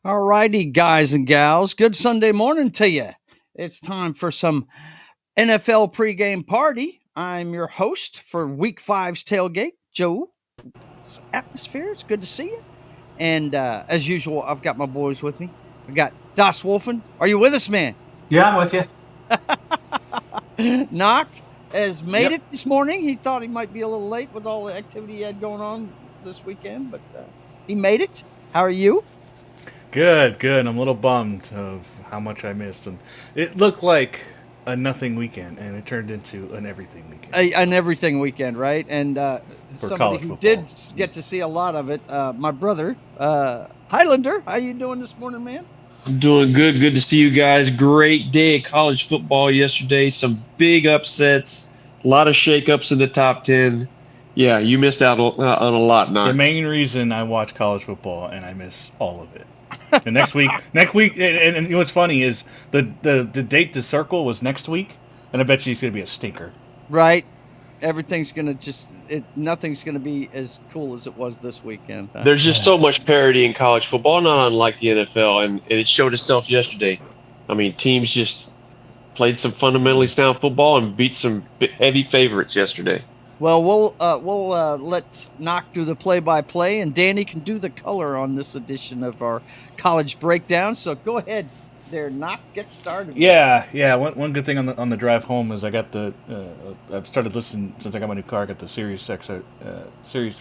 All righty, guys and gals. Good Sunday morning to you. It's time for some NFL Pregame Party. I'm your host for Week 5's Tailgate, Joe. It's atmosphere. It's good to see you. And as usual, I've got my boys with me. I got Das Wolfen. Are you with us, man? Yeah, I'm with you. Knock has made it this morning. He thought he might be a little late with all the activity he had going on this weekend, but he made it. How are you? Good. I'm a little bummed of how much I missed. And it looked like a nothing weekend, and it turned into an everything weekend. An everything weekend, right? And somebody who did get to see a lot of it, my brother, Highlander. How you doing this morning, man? I'm doing good. Good to see you guys. Great day of college football yesterday. Some big upsets. A lot of shakeups in the top 10. Yeah, you missed out on a lot, Knox. The main reason I watch college football, and I miss all of it. And next week, and you know what's funny is the date to circle was next week, and I bet you it's going to be a stinker. Right. Everything's going to nothing's going to be as cool as it was this weekend. There's just so much parity in college football, not unlike the NFL, and it showed itself yesterday. I mean, teams just played some fundamentally sound football and beat some heavy favorites yesterday. Well, we'll let Knock do the play-by-play, and Danny can do the color on this edition of our college breakdown. So go ahead there, Knock. Get started. Yeah. One good thing on the drive home is I got I've started listening since I got my new car. I got the Sirius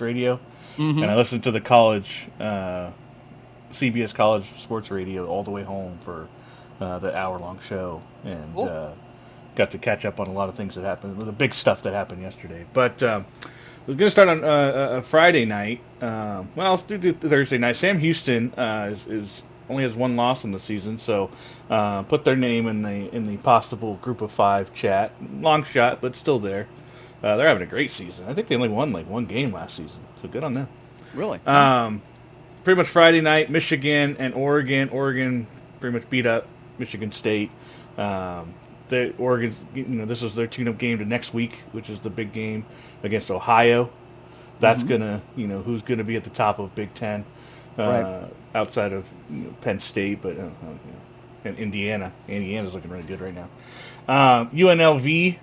radio, and I listened to the college CBS College Sports Radio all the way home for the hour-long show, and got to catch up on a lot of things that happened, the big stuff that happened yesterday. But we're going to start on a Friday night. Let's do Thursday night. Sam Houston is only has one loss in the season, so put their name in the possible Group of 5 chat. Long shot, but still there. They're having a great season. I think they only won like one game last season, so good on them. Really? Pretty much Friday night, Michigan and Oregon. Oregon pretty much beat up Michigan State. The Oregon's, this is their tune-up game to next week, which is the big game against Ohio. That's gonna, who's gonna be at the top of Big Ten, right, outside of Penn State, but and Indiana. Indiana's looking really good right now. UNLV,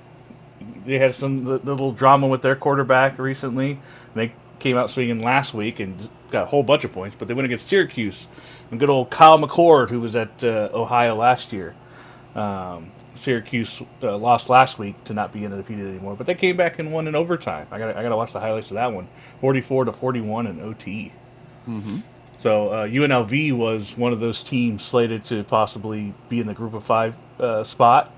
they had some little drama with their quarterback recently. They came out swinging last week and got a whole bunch of points, but they went against Syracuse and good old Kyle McCord, who was at Ohio last year. Syracuse lost last week to not be undefeated anymore, but they came back and won in overtime. I gotta watch the highlights of that one. 44-41 in OT. So UNLV was one of those teams slated to possibly be in the Group of 5 spot,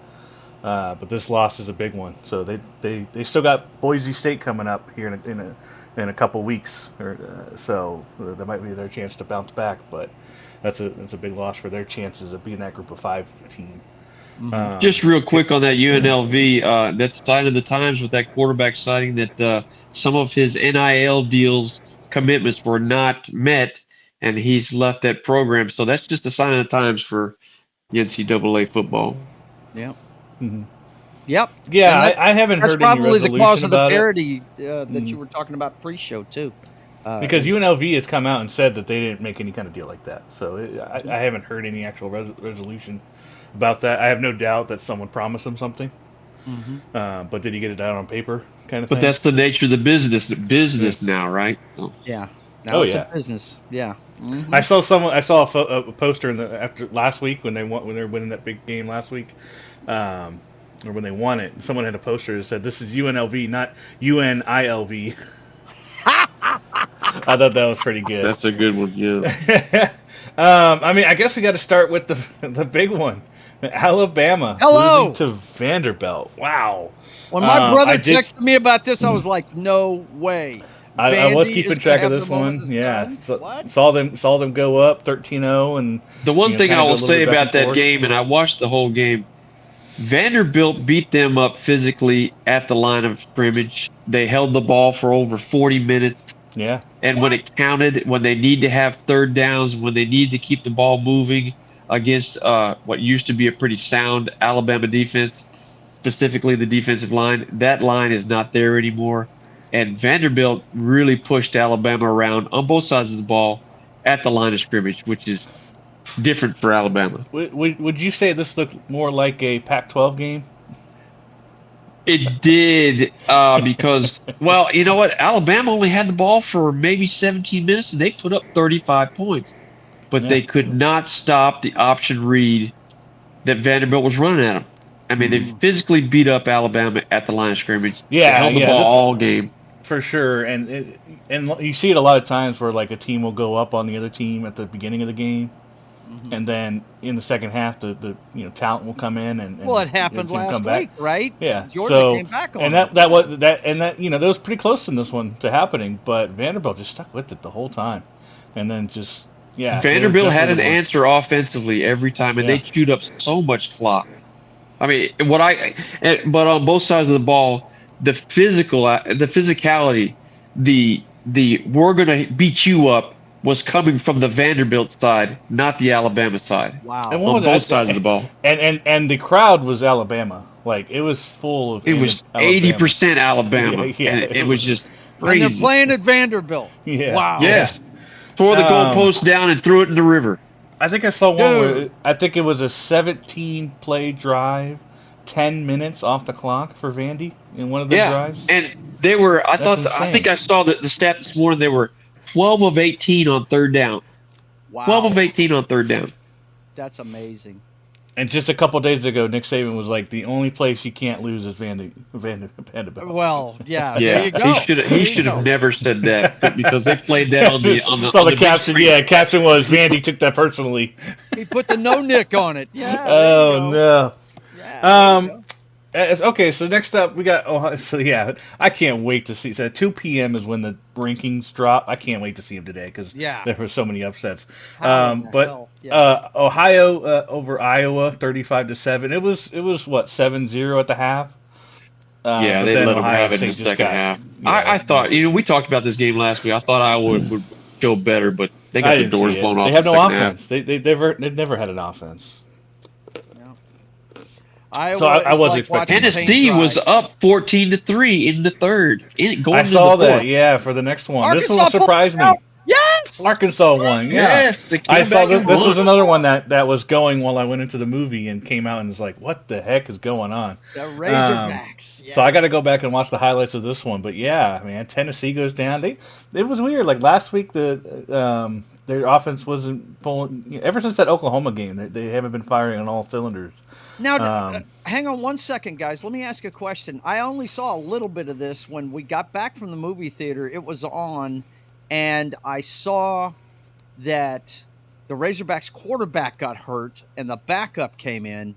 but this loss is a big one. So they still got Boise State coming up here in a couple weeks, so that might be their chance to bounce back. But that's a big loss for their chances of being that Group of 5 team. Just real quick on that UNLV, that's sign of the times with that quarterback citing that some of his NIL deals commitments were not met, and he's left that program. So that's just a sign of the times for the NCAA football. Yep. Yep. Yeah, I haven't heard any resolution about it. That's probably the cause of the parity that you were talking about pre-show too. Because UNLV has come out and said that they didn't make any kind of deal like that. So I haven't heard any actual resolution about that. I have no doubt that someone promised them something. But did he get it out on paper kind of thing? But that's the nature of the business now, right? Yeah. Now it's a business. Yeah. I saw a poster after last week when they were winning that big game last week. Or when they won it, someone had a poster that said, "This is UNLV, not UNILV." I thought that was pretty good. That's a good one, yeah. I guess we got to start with the big one. Alabama losing to Vanderbilt. Wow. When my brother texted me about this, I was like, no way. I was keeping track of this one. Yeah. Saw them go up 13-0. And the one thing I will say about that game, and I watched the whole game, Vanderbilt beat them up physically at the line of scrimmage. They held the ball for over 40 minutes. Yeah. And when it counted, when they need to have third downs, when they need to keep the ball moving against what used to be a pretty sound Alabama defense, specifically the defensive line, that line is not there anymore. And Vanderbilt really pushed Alabama around on both sides of the ball at the line of scrimmage, which is different for Alabama. Would you say this looked more like a Pac-12 game? It did because, well, you know what? Alabama only had the ball for maybe 17 minutes, and they put up 35 points. But Yeah. they could not stop the option read that Vanderbilt was running at them. I mean, they physically beat up Alabama at the line of scrimmage. Yeah, they held the ball all game. For sure, and you see it a lot of times where like a team will go up on the other team at the beginning of the game, and then in the second half, the talent will come in and well, it happened last week, right? Yeah, Georgia came back on, and that was pretty close in this one to happening, but Vanderbilt just stuck with it the whole time, and then just Vanderbilt had an answer offensively every time, and they chewed up so much clock. I mean, but on both sides of the ball, the physicality, the we're gonna beat you up was coming from the Vanderbilt side, not the Alabama side. Wow. And on both sides of the ball. And the crowd was Alabama. Like it was full of. It was 80% Alabama. Yeah, and it was just crazy. And they're playing at Vanderbilt. Yeah. Wow. Yes. Tore the goalpost down and threw it in the river. I think I saw one where I think it was a 17-play drive, 10 minutes off the clock for Vandy in one of the drives. And they were. I think I saw the stat this morning. They were 12 of 18 on third down. Wow. 12 of 18 on third down. That's amazing. And just a couple days ago, Nick Saban was like, the only place you can't lose is Vanderbilt. Well, yeah. Yeah, there you go. He should have never said that because they played that on the caption. Yeah, caption was Vandy took that personally. He put the no Nick on it. Yeah. Oh no. Yeah, okay, so next up we got Ohio. So yeah, I can't wait to see. So 2 p.m. is when the rankings drop. I can't wait to see them today because there were so many upsets. Ohio over Iowa, 35-7. It was what 7-0 at the half. They let them have it in the second half. I thought we talked about this game last week. I thought Iowa would go better, but they got their doors blown off. They have no offense. They've never had an offense. I wasn't expecting. Tennessee was up 14-3 in the third. I saw that. For the next one, Arkansas this one surprised me. Yes, Arkansas won. Yeah. Yes, I saw this was another one that was going while I went into the movie and came out and was like, "What the heck is going on?" The Razorbacks. So I got to go back and watch the highlights of this one. But yeah, man, Tennessee goes down. It was weird. Like last week, their offense wasn't pulling. Ever since that Oklahoma game, they haven't been firing on all cylinders. Now, hang on 1 second, guys. Let me ask a question. I only saw a little bit of this when we got back from the movie theater. It was on, and I saw that the Razorbacks quarterback got hurt, and the backup came in.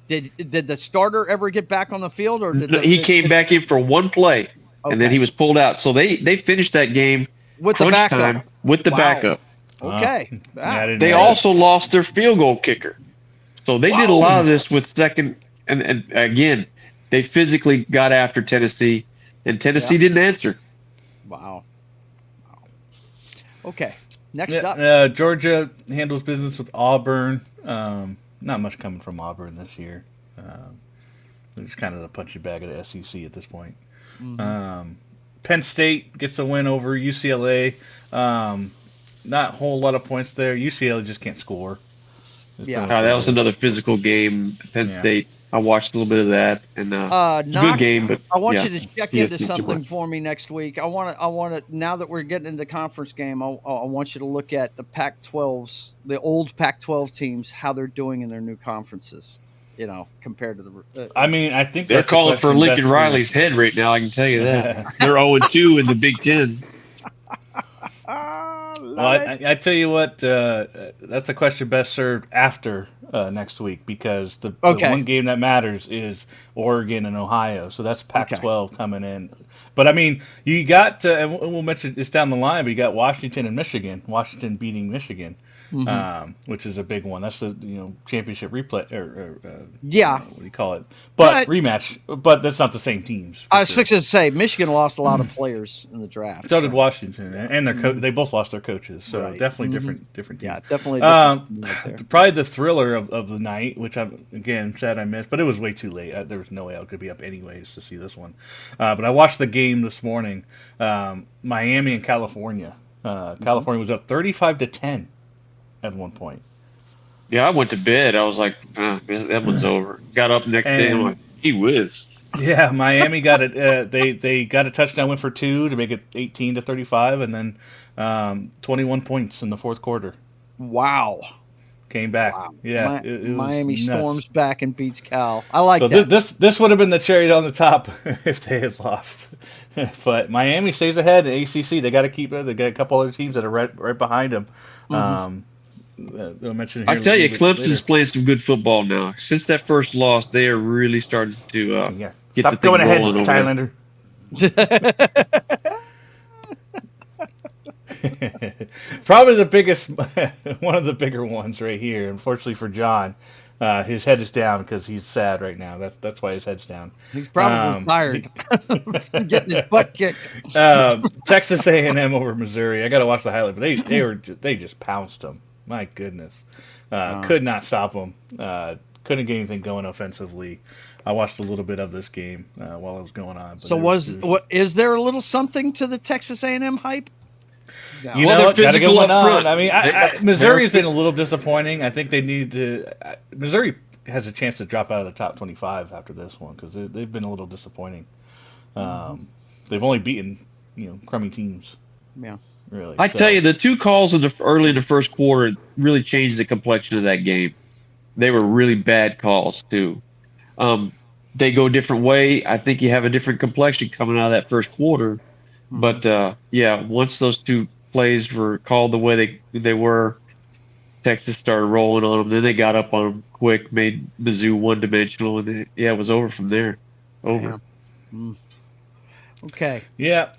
Did the starter ever get back on the field, or he came back in for one play, and then he was pulled out? So they finished that game with the backup. Time with the backup. Okay. They also lost their field goal kicker. So they did a lot of this with second, and again, they physically got after Tennessee, and Tennessee didn't answer. Wow. Okay, next up. Georgia handles business with Auburn. Not much coming from Auburn this year. They're just kind of a punchy bag of the SEC at this point. Mm-hmm. Penn State gets a win over UCLA. Not a whole lot of points there. UCLA just can't score. That was another physical game. Penn State. I watched a little bit of that, and good game. But I want you to check into something for me next week. I want to. Now that we're getting into conference game, I want you to look at the Pac-12s, the old Pac-12 teams, how they're doing in their new conferences. Compared to the. I think they're calling for Lincoln Riley's head right now. I can tell you that they're 0-2 in the Big Ten. I tell you what, that's a question best served after next week because the one game that matters is Oregon and Ohio. So that's Pac-12 coming in. But you got, and we'll mention this down the line, but you got Washington and Michigan. Washington beating Michigan, which is a big one. That's the championship replay what do you call it? But rematch. But that's not the same teams. I was fixing to say Michigan lost a lot of players in the draft. So did Washington, and their they both lost their coaches. So definitely different teams. Yeah, definitely. Right there. Probably the thriller of the night, which I again said I missed, but it was way too late. There was no way I could be up anyways to see this one. But I watched the game this morning. Miami and California. California was up 35-10 at one point. Yeah, I went to bed. I was like, that one's over. Got up next day. I'm like, gee whiz. Yeah, Miami got it. They got a touchdown win for 2 to make it 18-35, and then 21 points in the fourth quarter. Wow. Came back. Wow. Yeah, it was Miami nuts. storms back and beats Cal. I like So that. this would have been the cherry on the top if they had lost. But Miami stays ahead in ACC. They got to keep it. They got a couple other teams that are right behind them. I'll mention here I tell you, Clemson's later. playing some good football now. Since that first loss, they are really starting to get Stop the thing going ahead, rolling over there. Thailander. Probably the biggest, one of the bigger ones right here. Unfortunately for John, his head is down because he's sad right now. That's why his head's down. He's probably tired from getting his butt kicked. Texas A&M over Missouri. I got to watch the highlight, but they just pounced them. My goodness, could not stop them. Couldn't get anything going offensively. I watched a little bit of this game while it was going on. So is there a little something to the Texas A&M hype? You know what? Got to get one on. I mean, Missouri's been a little disappointing. I think they need to. Missouri has a chance to drop out of the top 25 after this one because they've been a little disappointing. They've only beaten crummy teams. Yeah, really. I tell you, the 2 calls early in the first quarter really changed the complexion of that game. They were really bad calls too. They go a different way. I think you have a different complexion coming out of that first quarter. But once those 2 plays were called the way they were, Texas started rolling on them. Then they got up on them quick, made Mizzou one-dimensional, and it was over from there. Over. Okay. Yep.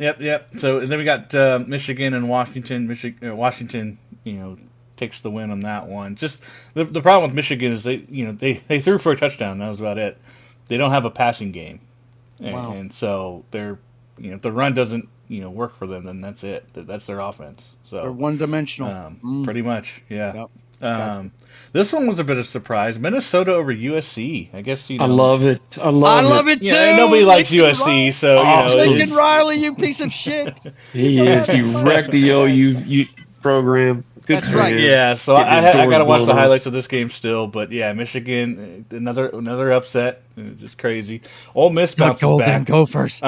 So and then we got Michigan and Washington. Washington, takes the win on that one. Just the problem with Michigan is they threw for a touchdown. That was about it. They don't have a passing game, and so they're if the run doesn't work for them, then that's it. That's their offense. So they're one-dimensional. Pretty much, yeah. Yep. Gotcha. This one was a bit of a surprise. Minnesota over USC. I guess I love it. I love it too. Yeah, nobody likes USC, so Lincoln Riley, you piece of shit. He is. He wrecked the OU program. Good That's right. Yeah, so I got to watch the highlights of this game still, but yeah, Michigan, another upset, just crazy. Ole Miss bounces back. Gophers.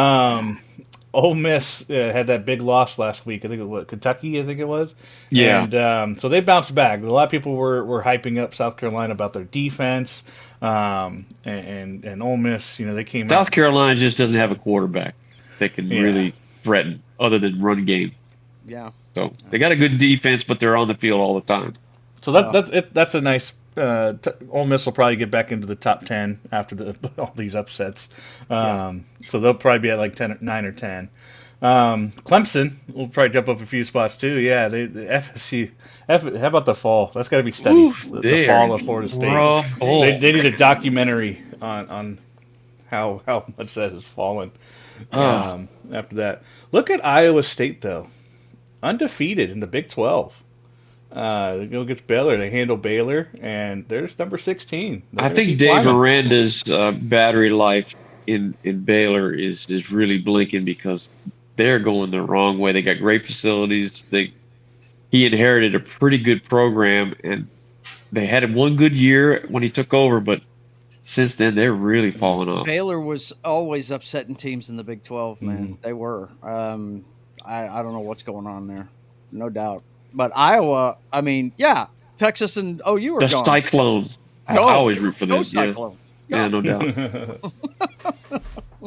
Ole Miss had that big loss last week. I think it was Kentucky. I think it was. Yeah. And so they bounced back. A lot of people were hyping up South Carolina about their defense. And Ole Miss, they came. South Carolina just doesn't have a quarterback that can really threaten other than run game. Yeah. So they got a good defense, but they're on the field all the time. So that's it. That's a nice. Ole Miss will probably get back into the top 10 after all these upsets. So they'll probably be at like 9 or 10. Clemson will probably jump up a few spots too. Yeah, the FSU. How about the fall? That's got to be studied. The fall of Florida State. They need a documentary on how much that has fallen. After that, look at Iowa State though, undefeated in the Big 12. They go against Baylor. They handle Baylor, and there's number 16. I think Dave Aranda's battery life in Baylor is really blinking because they're going the wrong way. They got great facilities. He inherited a pretty good program, and they had one good year when he took over, but since then they're really falling off. Baylor was always upsetting teams in the Big 12, man. They were. I don't know what's going on there. No doubt. But Iowa, I mean, Texas and OU are the gone. Cyclones. I always root for them. Go Cyclones. Yeah, no doubt.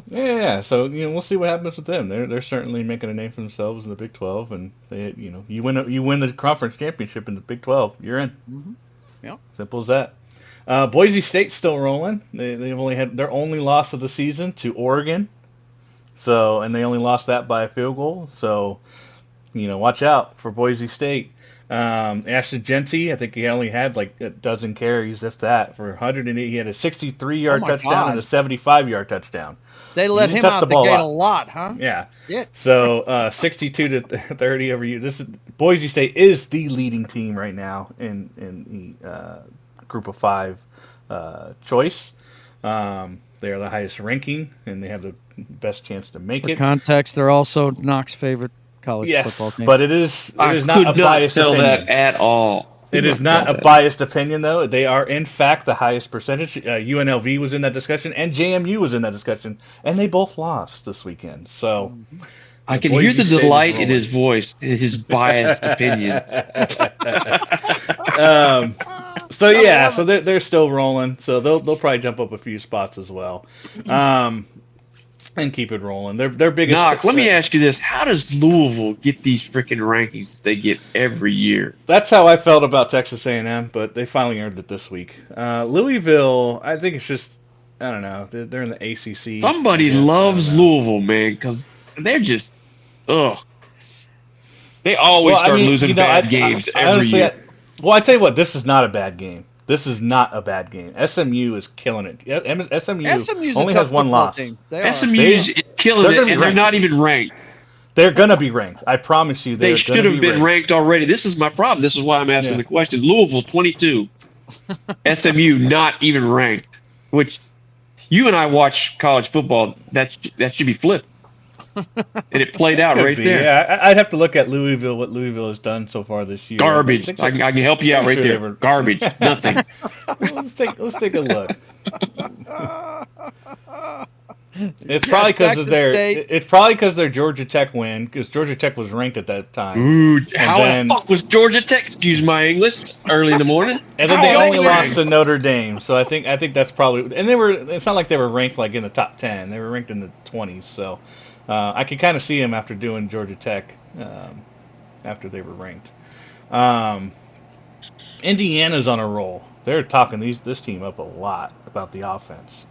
Yeah, so we'll see what happens with them. They're certainly making a name for themselves in the Big 12, and they, you win the conference championship in the Big 12, you're in. Mm-hmm. Yeah, simple as that. Boise State's still rolling. They've only had their only loss of the season to Oregon, and they only lost that by a field goal. So. Watch out for Boise State. Ashton Jeanty, I think he only had like a dozen carries, if that, for 108. He had a 63-yard touchdown and a 75-yard touchdown. They let him out the gate a lot, huh? Yeah. So 62-30 over you. Boise State is the leading team right now in the Group of 5 choice. They are the highest ranking, and they have the best chance to make it. For context, they're also Knox' favorite college football team. But it is not a biased opinion. That at all. It is not a biased opinion, though. They are, in fact, the highest percentage. UNLV was in that discussion, and JMU was in that discussion, and they both lost this weekend. So I can hear the delight in his voice, in his biased opinion. So yeah, so they're still rolling. So they'll probably jump up a few spots as well, and keep it rolling. Their biggest. Knock, let me ask you this: how does Louisville get these freaking rankings they get every year? That's how I felt about Texas A&M, but they finally earned it this week. Louisville, I think it's just, I don't know, they're in the ACC. Somebody loves Louisville, man, because they're just, ugh. They always start losing bad games every year. I tell you what, this is not a bad game. This is not a bad game. SMU is killing it. SMU only has one loss. SMU is killing it, and they're not even ranked. They're going to be ranked. I promise you. They should have been ranked already. This is my problem. This is why I'm asking the question. Louisville, 22. SMU, not even ranked. Which, you and I watch college football. That should be flipped. And it played out right there. Yeah, I'd have to look at Louisville, what Louisville has done so far this year. Garbage. I can help you out right there. Garbage. Nothing. Let's take a look. It's probably because of It's probably because their Georgia Tech win, because Georgia Tech was ranked at that time. Ooh, how the fuck was Georgia Tech? Excuse my English. Early in the morning. And then they only lost to Notre Dame, so I think that's probably. And it's not like they were ranked like in the top 10. They were ranked in the 20s. So I could kind of see them after doing Georgia Tech, after they were ranked. Indiana's on a roll. They're talking this team up a lot about the offense.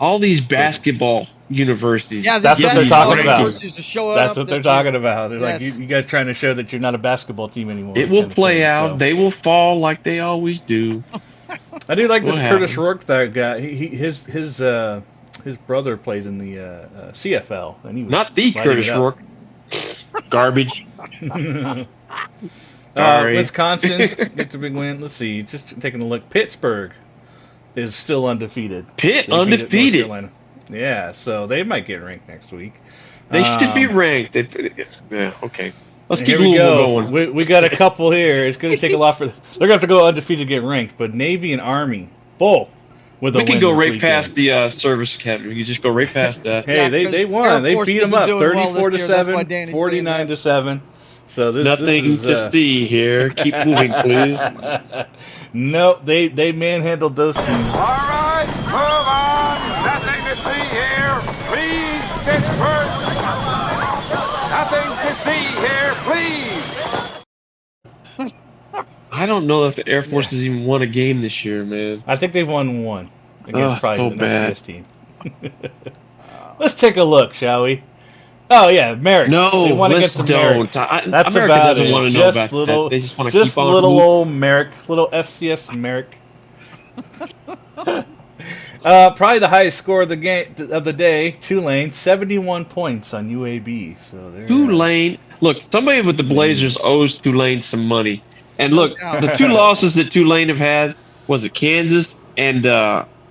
All these basketball universities. Yeah, that's what they're talking about. That's what they're talking about. They're like, you guys trying to show that you're not a basketball team anymore. It will play out. So. They will fall like they always do. I do like this Curtis Rourke guy. His brother played in the CFL, and he was not the Curtis Rourke. Garbage. Wisconsin gets a big win. Let's see. Just taking a look. Pittsburgh is still undefeated. Undefeated. Yeah, so they might get ranked next week. They should be ranked. Yeah, okay. Let's keep Louisville going. We got a couple here. It's going to take a lot for. They're going to have to go undefeated to get ranked. But Navy and Army both with a win. We can go right past the service academy. You just go right past that. Hey, they won. They beat them up 34-7, 49-7. So nothing to see here. Keep moving, please. No, they manhandled those teams. All right, move on. Nothing to see here. Please, Pittsburgh. Nothing to see here, please. I don't know if the Air Force has even won a game this year, man. I think they've won one against probably the next team. Let's take a look, shall we? Oh yeah, Merrick. No, they won let's against don't. That's America about doesn't it. want to know about that. They just want to keep on little old Merrick, little FCS Merrick. Probably the highest score of the day. Tulane, 71 points on UAB. So Tulane. Look, somebody with the Blazers owes Tulane some money. And look, the two losses that Tulane have had was it Kansas and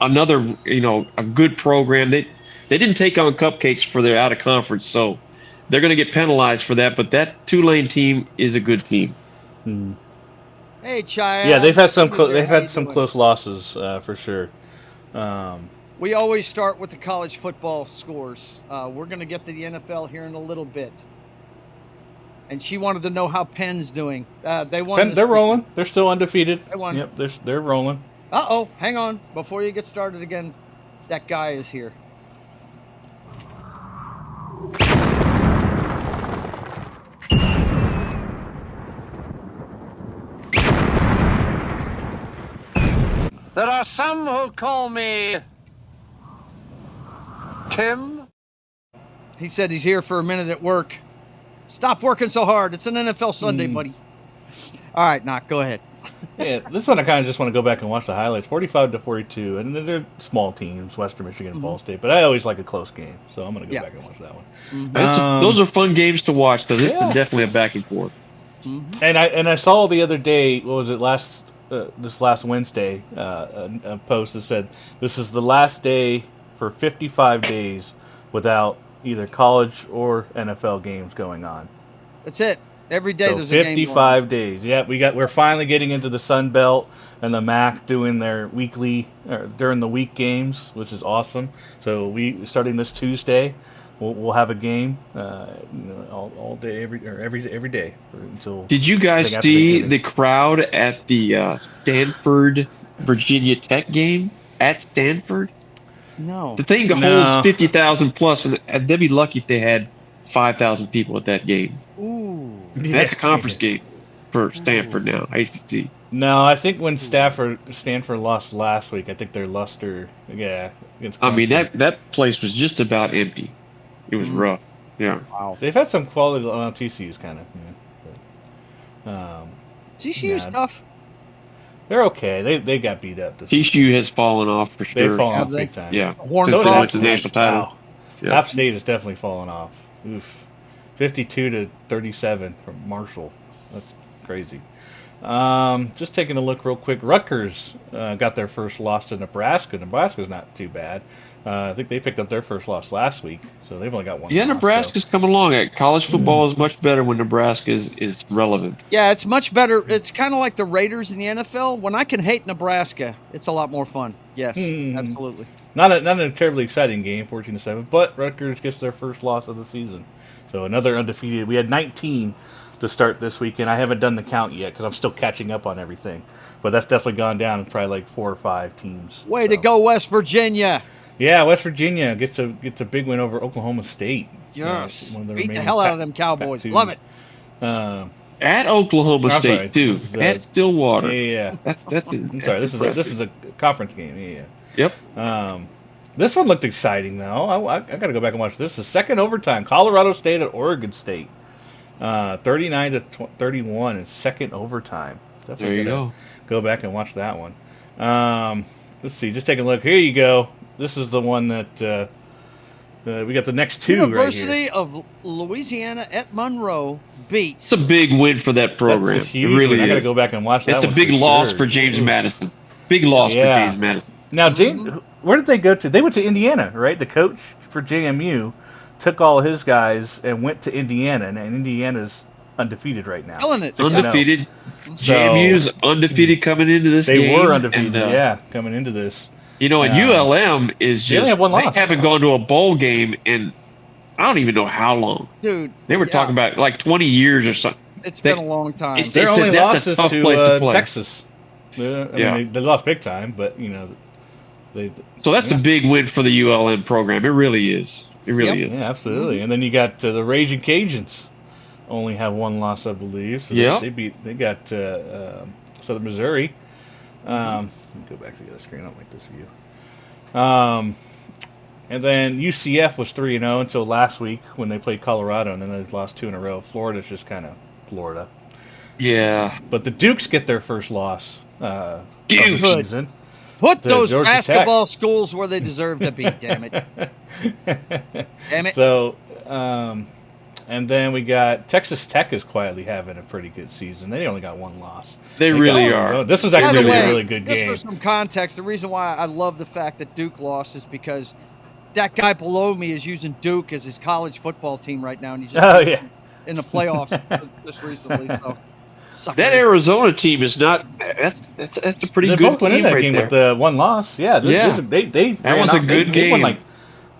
another, a good program. They didn't take on cupcakes for their out of conference, so they're going to get penalized for that. But that Tulane team is a good team. Hey, child. Yeah, they've had some close losses for sure. We always start with the college football scores. We're going to get to the NFL here in a little bit. And she wanted to know how Penn's doing. They won. They're rolling. They're still undefeated. They won. Yep, they're rolling. Uh-oh, hang on. Before you get started again, that guy is here. There are some who call me Tim. He said he's here for a minute at work. Stop working so hard. It's an NFL Sunday, buddy. All right, Knock, go ahead. Yeah, this one I kind of just want to go back and watch the highlights. 45-42, and they're small teams, Western Michigan and Ball State, but I always like a close game, so I'm going to go back and watch that one. Those are fun games to watch because this is definitely a back and forth. And I saw the other day, what was it, this last Wednesday, a post that said this is the last day for 55 days without either college or NFL games going on. That's it. Every day So there's a game. 55 days. Yeah, we're finally getting into the Sun Belt and the MAC doing their weekly during the week games, which is awesome. So we starting this Tuesday, we'll have a game, all day every day until. Did you guys see the crowd at the Stanford Virginia Tech game at Stanford? No. The thing holds 50,000 plus, and they'd be lucky if they had 5,000 people at that game. Ooh. That's a conference game for Stanford now, ACC. No, I think when Stanford lost last week, I think their luster, against Clemson. I mean, that place was just about empty. It was rough. Yeah. Wow. They've had some quality. TCU's kind of. Yeah, TCU's tough. They're okay. They got beat up. TCU has fallen off for sure. They've fallen off big time. Yeah. Horned Since they went to the Frogs. national title. Wow. Yeah. App State has definitely fallen off. Oof. 52-37 from Marshall. That's crazy. Just taking a look real quick. Rutgers got their first loss to Nebraska. Nebraska's not too bad. I think they picked up their first loss last week, so they've only got one. Yeah, loss, Nebraska's coming along. College football is much better when Nebraska is relevant. Yeah, it's much better. It's kind of like the Raiders in the NFL. When I can hate Nebraska, it's a lot more fun. Yes, absolutely. Not a terribly exciting game, 14-7, but Rutgers gets their first loss of the season. So another undefeated. We had 19 to start this weekend. I haven't done the count yet because I'm still catching up on everything. But that's definitely gone down. Probably like 4 or 5 teams. Way to go, West Virginia! Yeah, West Virginia gets a big win over Oklahoma State. Yes, One of the beat the remaining hell out of them Cowboys. Pac-2. Love it. At Oklahoma I'm State sorry, too. this is, At Stillwater. Yeah. That's. I'm sorry. This is a conference game. Yeah. Yep. This one looked exciting though. I got to go back and watch this. The second overtime, Colorado State at Oregon State, 39-31 in second overtime. Definitely there you go. Go back and watch that one. Let's see. Just taking a look. Here you go. This is the one that we got the next two University right here. of Louisiana at Monroe beats. It's a big win for that program. That's a huge it really one. I got to is. go back and watch that. It's a one big for loss sure. for James Madison. Big loss for James Madison. Now, James, where did they go to? They went to Indiana, right? The coach for JMU took all his guys and went to Indiana, and Indiana's undefeated right now. Killing it. Undefeated. JMU's undefeated coming into this game. They were undefeated, coming into this. And ULM is they only just, have one they loss. haven't gone to a bowl game in, I don't even know how long. Dude. They were talking about like 20 years or something. It's been a long time. Their only that's a loss is tough place to to play. Texas. I mean, they lost big time, but, So that's a big win for the ULM program. It really is. It really is. Yeah, absolutely. And then you got the Raging Cajuns only have one loss, I believe. So they got Southern Missouri. Let me go back to the other screen. I don't like this view. And then UCF was 3-0 until last week when they played Colorado, and then they lost 2 in a row. Florida's just kind of Florida. Yeah. But the Dukes get their first loss of the Dude. season. Put those Georgia basketball schools where they deserve to be, damn it. Damn it. So, and then we got Texas Tech is quietly having a pretty good season. They only got one loss. They really are. This was By the actually way, a really good just game. for some context, the reason why I love the fact that Duke lost is because that guy below me is using Duke as his college football team right now, and he's just in the playoffs just recently. So that Arizona team is not. That's a pretty They good both went team in that right game there. with the one loss. Yeah, they that was a good game.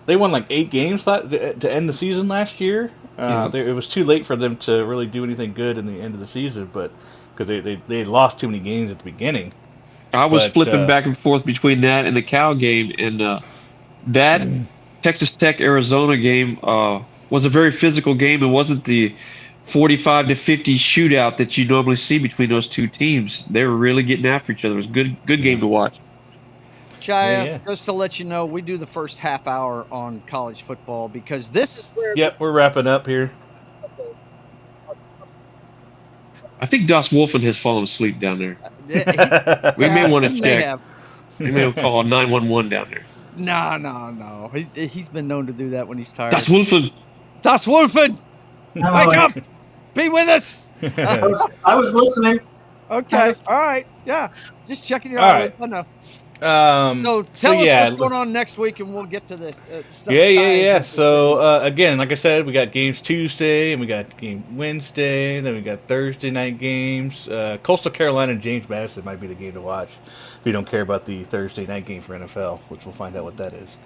They won like 8 games to end the season last year. It was too late for them to really do anything good in the end of the season, but because they lost too many games at the beginning. I was flipping back and forth between that and the Cal game, and that Texas Tech Arizona game was a very physical game. It wasn't the 45-50 shootout that you normally see between those two teams. They were really getting after each other. It was a good game to watch. Shia, just to let you know, we do the first half hour on college football because this is where. Yep, we're wrapping up here. I think Das Wolfen has fallen asleep down there. We may want to check. We may call 911 down there. No. He's been known to do that when he's tired. Das Wolfen! Das Wolfen! Wake up! Be with us! I was listening. Okay. All right. Yeah. Just checking your All right. I know. So tell us yeah, what's going on next week, and we'll get to the stuff. yeah. So again, like I said, we got games Tuesday, and we got game Wednesday, then we got Thursday night games. Coastal Carolina and James Madison might be the game to watch if you don't care about the Thursday night game for NFL, which we'll find out what that is.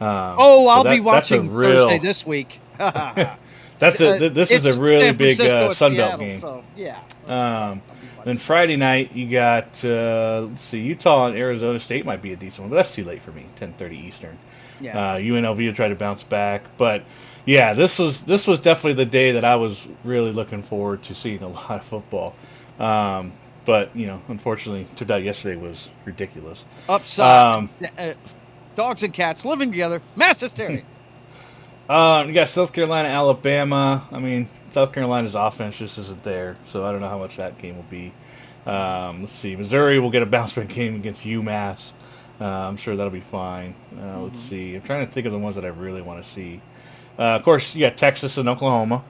I'll be watching Thursday this week. This is a really big Sun Belt Seattle, game. So, yeah. Then Friday night you got let's see, Utah and Arizona State might be a decent one, but that's too late for me. 10:30 Eastern. Yeah. UNLV will try to bounce back, but yeah, this was definitely the day that I was really looking forward to seeing a lot of football. But unfortunately, turned out yesterday was ridiculous. Upside. Dogs and cats living together. Mass hysteria. You got South Carolina, Alabama. I mean, South Carolina's offense just isn't there, so I don't know how much that game will be. Let's see. Missouri will get a bounce back game against UMass. I'm sure that'll be fine. Let's see. I'm trying to think of the ones that I really want to see. Of course, you got Texas and Oklahoma.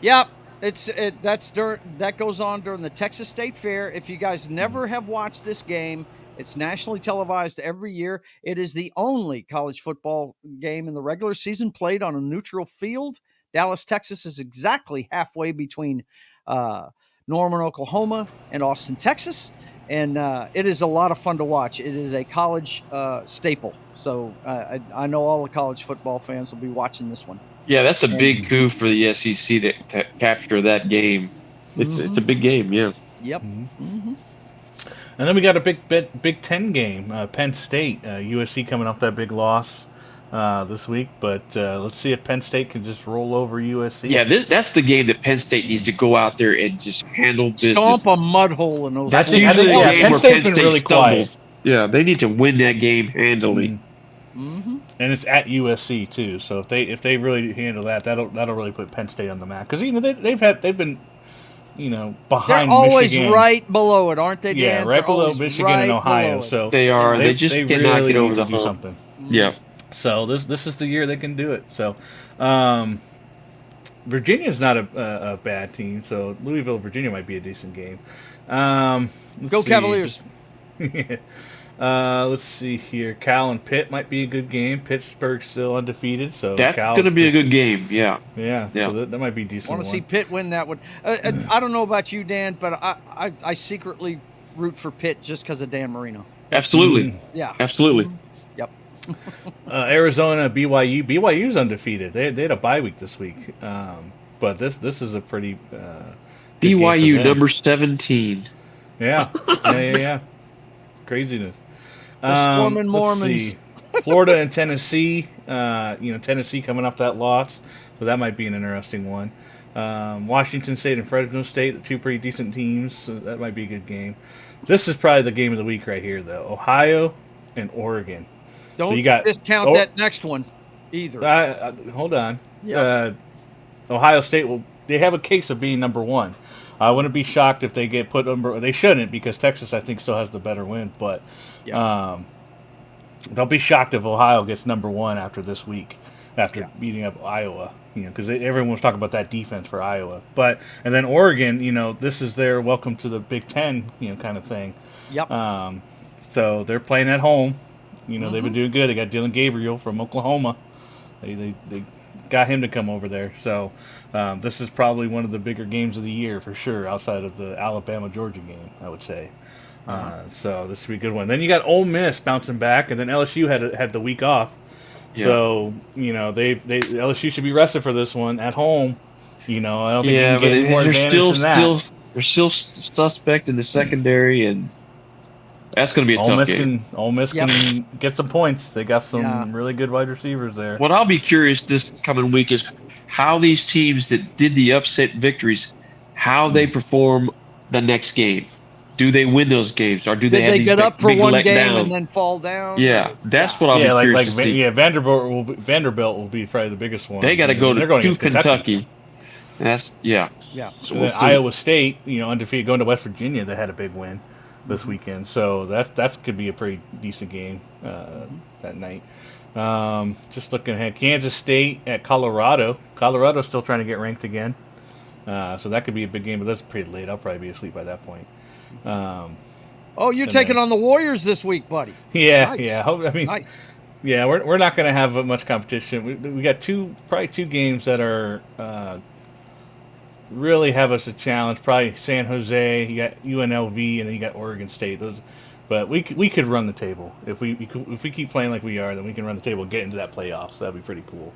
Yep. That goes on during the Texas State Fair. If you guys never have watched this game, it's nationally televised every year. It is the only college football game in the regular season played on a neutral field. Dallas, Texas is exactly halfway between Norman, Oklahoma and Austin, Texas. And it is a lot of fun to watch. It is a college staple. So I know all the college football fans will be watching this one. Yeah, that's a big coup for the SEC to capture that game. It's a big game, yeah. Yep. And then we got a Big Ten game, Penn State, USC coming off that big loss this week. But let's see if Penn State can just roll over USC. Yeah, that's the game that Penn State needs to go out there and just handle business. Stomp a mud hole in those. That's usually the game where Penn State really stumbles. Yeah, they need to win that game handily. And it's at USC too, so if they really handle that, that'll really put Penn State on the map, because they've been behind. They're always Michigan. Right below it, aren't they, Dan? Yeah, right below Michigan and Ohio. So they are. They just cannot really get over the do hump. something. Yeah. So this is the year they can do it. So Virginia's not a bad team. So Louisville, Virginia might be a decent game. Go Cavaliers. Let's see here. Cal and Pitt might be a good game. Pittsburgh's still undefeated, so that's going to be a good game. Yeah. So that might be a decent. I want to see Pitt win that one. I don't know about you, Dan, but I secretly root for Pitt just because of Dan Marino. Absolutely. Yeah. Absolutely. Yep. Arizona, BYU. BYU's undefeated. They had a bye week this week, but this is a pretty BYU number 17. Yeah. Craziness. The swarming Mormons. Florida and Tennessee. Tennessee coming off that loss, so that might be an interesting one. Washington State and Fresno State, two pretty decent teams, so that might be a good game. This is probably the game of the week right here, though. Ohio and Oregon. Don't discount that next one either. Hold on. Yep. Ohio State they have a case of being number one. I wouldn't be shocked if they get put number. They shouldn't, because Texas, I think, still has the better win. But don't be shocked if Ohio gets number one after this week, after beating up Iowa. Because everyone was talking about that defense for Iowa. And then Oregon, this is their welcome to the Big Ten, kind of thing. Yep. So they're playing at home. They've been doing good. They got Dylan Gabriel from Oklahoma. They got him to come over there. So this is probably one of the bigger games of the year for sure, outside of the Alabama-Georgia game, I would say. So this will be a good one. Then you got Ole Miss bouncing back, and then LSU had the week off. Yeah. So LSU should be rested for this one at home. I don't think you can get any more advantage than that. They're still suspect in the secondary, and that's going to be a tough game. Ole Miss can get some points. They got some really good wide receivers there. What I'll be curious this coming week is how these teams that did the upset victories, how they perform the next game. Do they win those games, or do they have these get up for big one let game down? and then fall down? Yeah, that's what I'll be curious to see. Yeah, Vanderbilt will be probably the biggest one. They got to go to Kentucky. That's Yeah. So we'll Iowa State, undefeated, going to West Virginia. They had a big win this weekend, so that could be a pretty decent game that night. Just looking ahead, Kansas State at Colorado. Colorado's still trying to get ranked again, so that could be a big game, but that's pretty late. I'll probably be asleep by that point. Oh, you're And taking then- on the Warriors this week, buddy. Yeah, Nice. yeah. I mean, Nice. yeah, we're not going to have much competition. We got probably two games that are really have us a challenge. Probably San Jose, you got UNLV, and then you got Oregon State. But we could run the table if we keep playing like we are. Then we can run the table and get into that playoffs. That'd be pretty cool.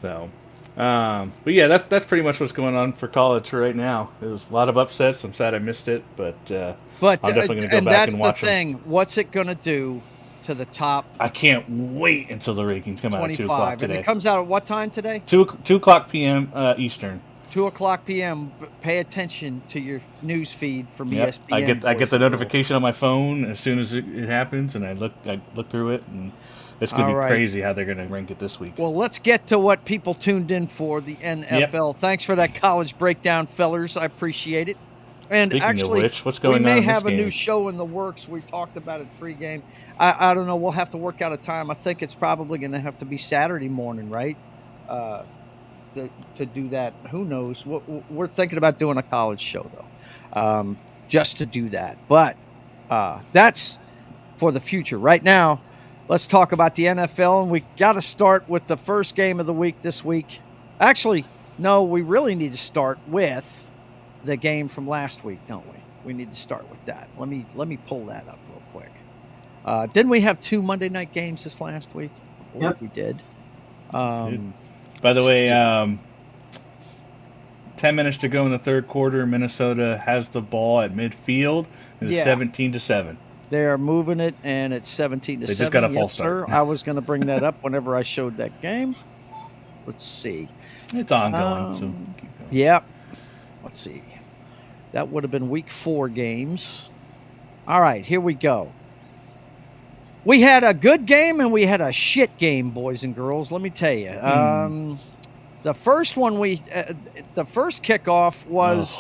So, but yeah, that's pretty much what's going on for college right now. There's a lot of upsets. I'm sad I missed it, but I'm definitely going to go back and watch the thing. What's it going to do to the top? I can't wait until the rankings come out at 2 o'clock today. And it comes out at what time today? 2 o'clock p.m. Eastern. 2 o'clock p.m. Pay attention to your news feed from ESPN. I get the notification on my phone as soon as it happens, and I look through it, and it's going to be crazy how they're going to rank it this week. Well, let's get to what people tuned in for, the NFL. Yep. Thanks for that college breakdown, fellers. I appreciate it. And Speaking actually, of which, what's going we may on have a game? new show in the works. We talked about it pregame. I don't know. We'll have to work out a time. I think it's probably going to have to be Saturday morning, right? To do that. Who knows? We're thinking about doing a college show, though, just to do that. But that's for the future. Right now, let's talk about the NFL, and we got to start with the first game of the week this week. Actually, no, we really need to start with the game from last week, don't we? We need to start with that. Let me pull that up real quick. Didn't we have 2 Monday night games this last week? I believe we did. By the way, 10 minutes to go in the third quarter. Minnesota has the ball at midfield. It's 17-7. They are moving it, and it's 17-7. They just got a false start. I was going to bring that up whenever I showed that game. Let's see. It's ongoing. So keep going. Yep. Let's see. That would have been week 4 games. All right, here we go. We had a good game and we had a shit game, boys and girls. Let me tell you. The first one the first kickoff was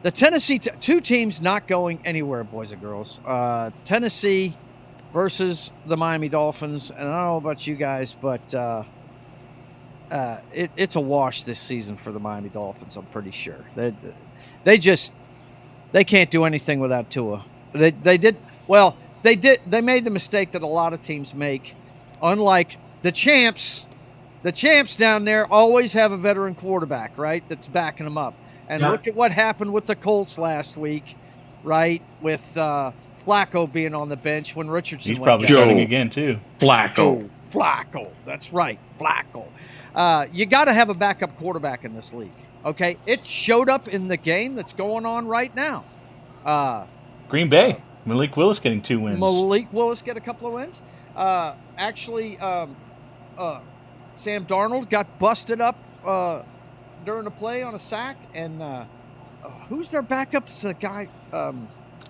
the Tennessee, 2 teams not going anywhere, boys and girls. Tennessee versus the Miami Dolphins. And I don't know about you guys, but it's a wash this season for the Miami Dolphins, I'm pretty sure. They can't do anything without Tua. They made the mistake that a lot of teams make. Unlike the champs down there always have a veteran quarterback, right, that's backing them up. And look at what happened with the Colts last week, right, with Flacco being on the bench when Richardson He's probably starting again, too. Flacco. That's right, Flacco. You got to have a backup quarterback in this league, okay? It showed up in the game that's going on right now. Green Bay. Malik Willis getting 2 wins. Malik Willis get a couple of wins. Sam Darnold got busted up during the play on a sack. And who's their backup? It's a guy...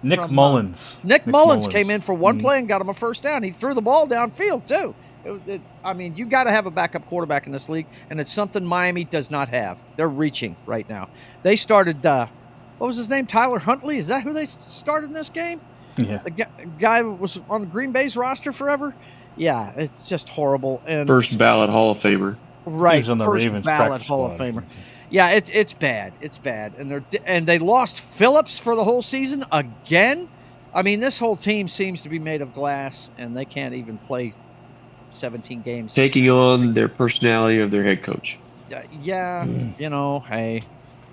Nick Mullins. Nick Mullins came in for one play and got him a first down. He threw the ball downfield, too. You got to have a backup quarterback in this league, and it's something Miami does not have. They're reaching right now. They started, what was his name? Tyler Huntley? Is that who they started in this game? Yeah. The guy was on Green Bay's roster forever? Yeah, it's just horrible. And first ballot Hall of Famer. Right, he was on the first Ravens ballot Hall of Famer. Yeah, it's bad. It's bad. And they lost Phillips for the whole season again. I mean, this whole team seems to be made of glass, and they can't even play 17 games. Taking on their personality of their head coach. Yeah, hey,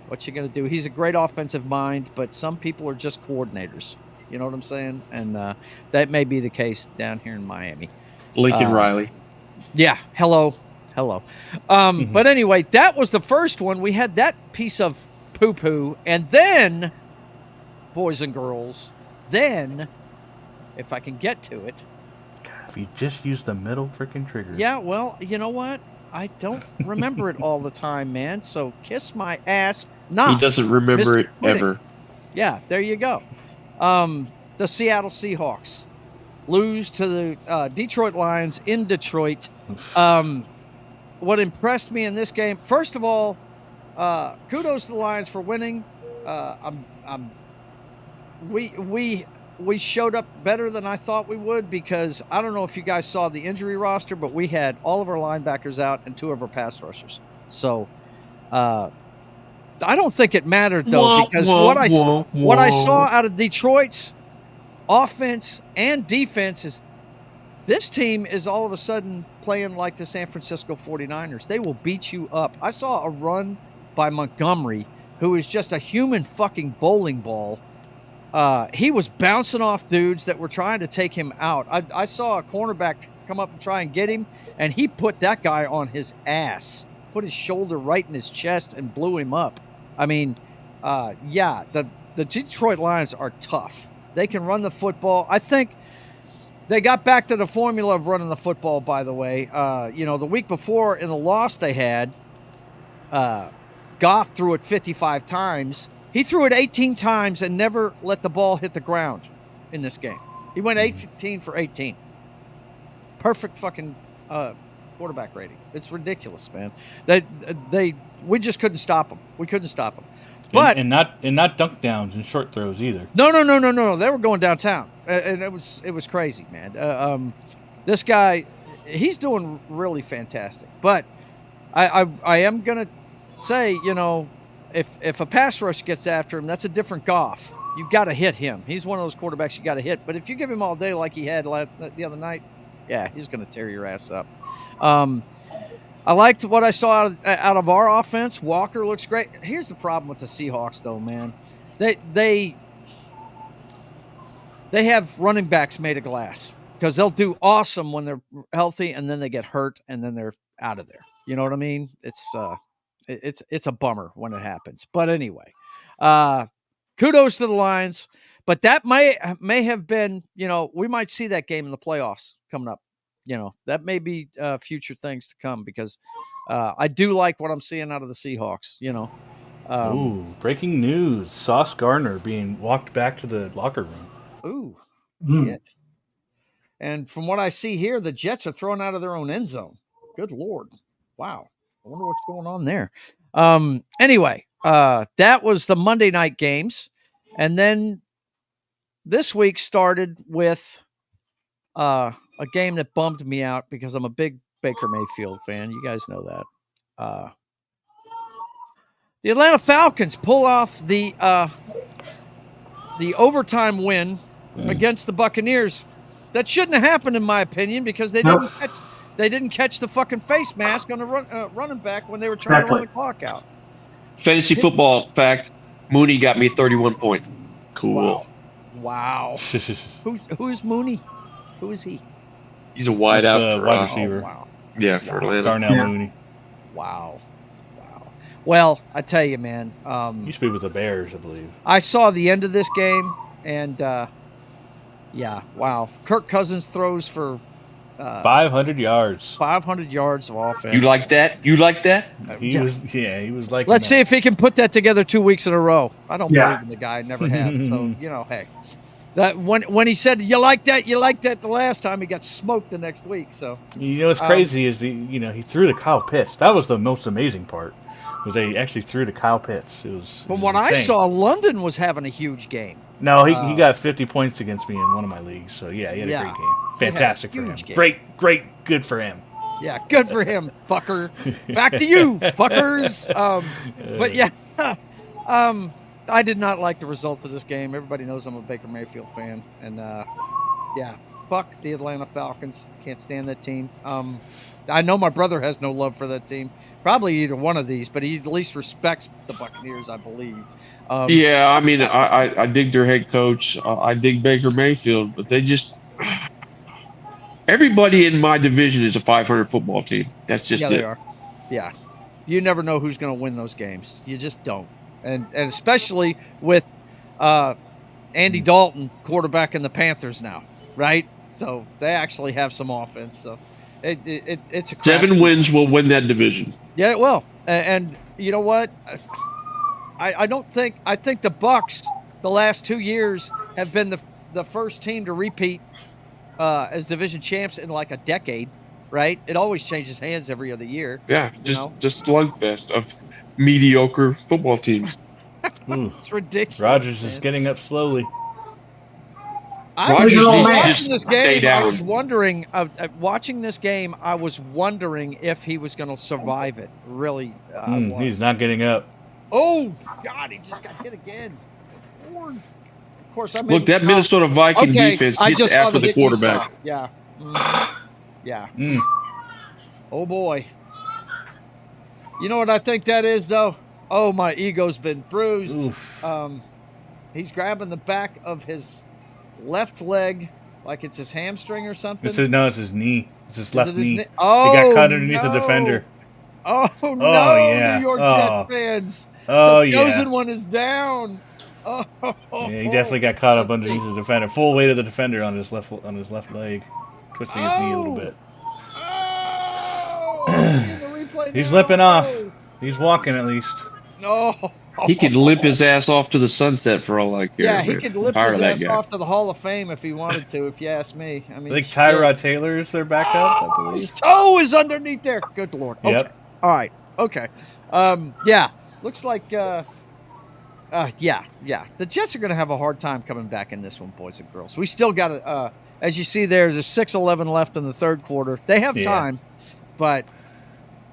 what you going to do? He's a great offensive mind, but some people are just coordinators. You know what I'm saying? And that may be the case down here in Miami. Lincoln Riley. Yeah, hello. But anyway, that was the first one. We had that piece of poo-poo. And then, boys and girls, if I can get to it. If you just use the middle freaking trigger. Yeah, well, you know what? I don't remember it all the time, man. So kiss my ass. Nah, he doesn't remember Mr. it ever. Yeah, there you go. The Seattle Seahawks lose to the Detroit Lions in Detroit. What impressed me in this game, first of all, kudos to the Lions for winning. We showed up better than I thought we would, because I don't know if you guys saw the injury roster, but we had all of our linebackers out and 2 of our pass rushers. So I don't think it mattered, though, because what I saw out of Detroit's offense and defense this team is all of a sudden playing like the San Francisco 49ers. They will beat you up. I saw a run by Montgomery, who is just a human fucking bowling ball. He was bouncing off dudes that were trying to take him out. I saw a cornerback come up and try and get him, and he put that guy on his ass, put his shoulder right in his chest and blew him up. I mean, the Detroit Lions are tough. They can run the football. I think they got back to the formula of running the football, by the way. The week before in the loss they had, Goff threw it 55 times. He threw it 18 times and never let the ball hit the ground in this game. He went 18 for 18. Perfect fucking quarterback rating. It's ridiculous, man. We just couldn't stop them. We couldn't stop them. But and not dunk downs and short throws either. No. They were going downtown, and it was crazy, man. This guy, he's doing really fantastic. But I am gonna say, if a pass rush gets after him, that's a different Goff. You've got to hit him. He's one of those quarterbacks you got to hit. But if you give him all day like he had the other night, yeah, he's gonna tear your ass up. I liked what I saw out of our offense. Walker looks great. Here's the problem with the Seahawks, though, man. They have running backs made of glass because they'll do awesome when they're healthy, and then they get hurt, and then they're out of there. You know what I mean? It's a bummer when it happens. But anyway, kudos to the Lions. But that may have been, we might see that game in the playoffs coming up. That may be future things to come because I do like what I'm seeing out of the Seahawks, Breaking news. Sauce Gardner being walked back to the locker room. Shit. And from what I see here, the Jets are thrown out of their own end zone. Good Lord. Wow. I wonder what's going on there. Anyway, that was the Monday night games. And then this week started with a game that bummed me out because I'm a big Baker Mayfield fan. You guys know that. The Atlanta Falcons pull off the overtime win against the Buccaneers. That shouldn't have happened, in my opinion, because they didn't catch the fucking face mask on the running back when they were trying to run the clock out. Fantasy football fact: Mooney got me 31 points. Cool. Wow. Who's Mooney? Who is he? He's a wide receiver. Wow. Yeah, for Atlanta. Darnell Mooney. Wow. Well, I tell you, man. Used to be with the Bears, I believe. I saw the end of this game, and wow. Kirk Cousins throws for 500 yards. 500 yards of offense. You like that? He was like. Let's see if he can put that together 2 weeks in a row. I don't believe in the guy. I never have. So hey. That when he said you like that the last time, he got smoked the next week. So what's crazy is he threw to Kyle Pitts. That was the most amazing part. Was they actually threw to Kyle Pitts? From what I saw, London was having a huge game. No, he got 50 points against me in one of my leagues. So yeah, he had a great game. Fantastic for him. Game. Great, good for him. Yeah, good for him, fucker. Back to you, fuckers. But yeah. I did not like the result of this game. Everybody knows I'm a Baker Mayfield fan. And, fuck the Atlanta Falcons. Can't stand that team. I know my brother has no love for that team. Probably either one of these, but he at least respects the Buccaneers, I believe. I dig their head coach. I dig Baker Mayfield, but they just – everybody in my division is a 500 football team. That's just it. They are. Yeah. You never know who's going to win those games. You just don't. And especially with Andy Dalton quarterbacking the Panthers now, right? So they actually have some offense. So it's a 7 wins will win that division. Yeah, it will. And you know what? I think the Bucs the last 2 years have been the first team to repeat as division champs in like a decade, right? It always changes hands every other year. Yeah, just slugfest of mediocre football teams. It's ridiculous. Rodgers is getting up slowly. Rodgers needs to just this stay game, down. I was wondering, watching this game, I was wondering if he was going to survive it. Really, he's not getting up. Oh God, he just got hit again. course, I Look, that Minnesota Viking defense I gets just saw after the hit you saw. quarterback. Yeah. Yeah. Oh, boy. You know what I think that is, though? Oh, my ego's been bruised. Oof. He's grabbing the back of his left leg like it's his hamstring or something. It's his knee. It's his left knee. Oh, he got cut underneath the defender. Oh, no, yeah. New York Jets fans. Oh, the chosen one is down. Yeah, he definitely got caught up underneath the defender. Full weight of the defender on his left leg, twisting his knee a little bit. He's limping off. He's walking at least. No. He could limp his ass off to the sunset for all I care. Yeah, he could limp his ass off to the Hall of Fame if he wanted to, if you ask me. I mean, I think Tyrod Taylor is their backup, I believe. His toe is underneath there. Good Lord. Okay. Yep. All right. Okay. Yeah. Looks like yeah. The Jets are going to have a hard time coming back in this one, boys and girls. We still got as you see there's 6:11 left in the third quarter. They have time, but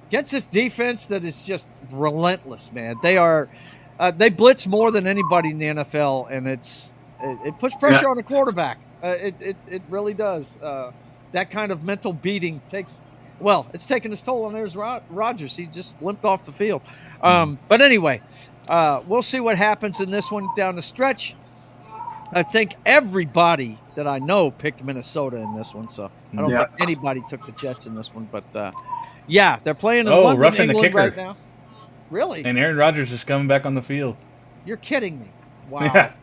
against this defense that is just relentless, man. They blitz more than anybody in the NFL, and it puts pressure on the quarterback. It really does. That kind of mental beating it's taking its toll on Aaron Rodgers. He just limped off the field. But anyway, we'll see what happens in this one down the stretch. I think everybody that I know picked Minnesota in this one, so I don't think anybody took the Jets in this one. But they're playing in London, England right now. Really? And Aaron Rodgers is coming back on the field. You're kidding me. Wow. Yeah.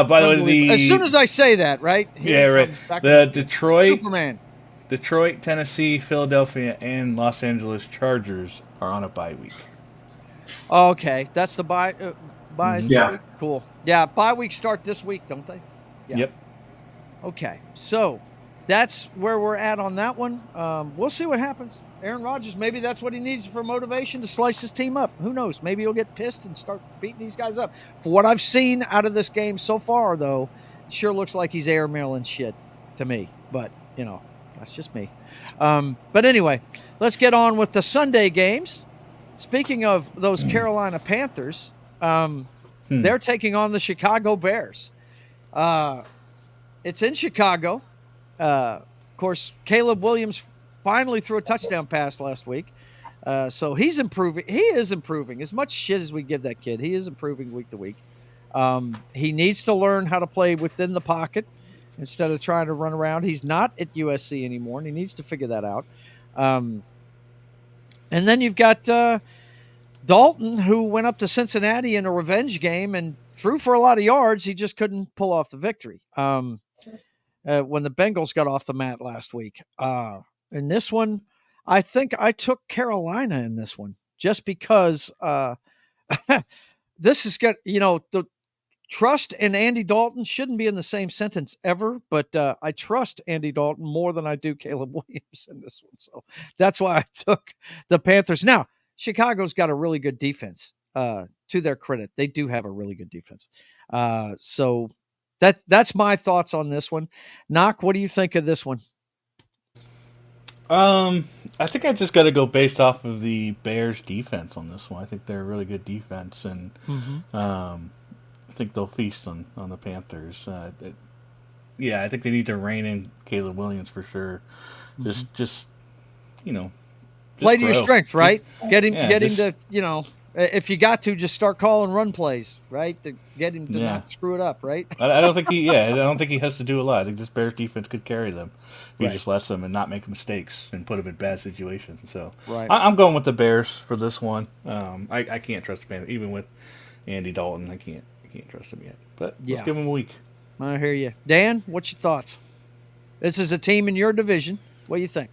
By the way, as soon as I say that, right? Right. The Superman. Detroit, Tennessee, Philadelphia, and Los Angeles Chargers are on a bye week. Okay, that's the bye. Buys this week? Cool. Yeah, bye weeks start this week, don't they? Yeah. Yep. Okay, so that's where we're at on that one. We'll see what happens. Aaron Rodgers, maybe that's what he needs for motivation to slice his team up. Who knows? Maybe he'll get pissed and start beating these guys up. For what I've seen out of this game so far, though, it sure looks like he's airmailing shit to me. But, that's just me. But anyway, let's get on with the Sunday games. Speaking of those Carolina Panthers, they're taking on the Chicago Bears. It's in Chicago. Of course, Caleb Williams finally threw a touchdown pass last week. So he's improving. He is improving. As much shit as we give that kid, he is improving week to week. He needs to learn how to play within the pocket instead of trying to run around. He's not at USC anymore, and he needs to figure that out. And then you've got Dalton, who went up to Cincinnati in a revenge game and threw for a lot of yards. He just couldn't pull off the victory when the Bengals got off the mat last week. In this one, I think I took Carolina in this one just because this is got, the trust in Andy Dalton shouldn't be in the same sentence ever, but I trust Andy Dalton more than I do Caleb Williams in this one. So that's why I took the Panthers. Now, Chicago's got a really good defense. To their credit, they do have a really good defense. So that's my thoughts on this one. Knock, what do you think of this one? I think I just got to go based off of the Bears defense on this one. I think they're a really good defense, and I think they'll feast on the Panthers. I think they need to rein in Caleb Williams for sure. Just play to your strength, right? Get him to, if you got to, just start calling run plays, right? To get him to not screw it up, right? I don't think he has to do a lot. I think this Bears defense could carry them. He just lets them and not make mistakes and put them in bad situations. So I'm going with the Bears for this one. I can't trust the Panthers, even with Andy Dalton. I can't trust him yet. But let's give him a week. I hear you, Dan. What's your thoughts? This is a team in your division. What do you think?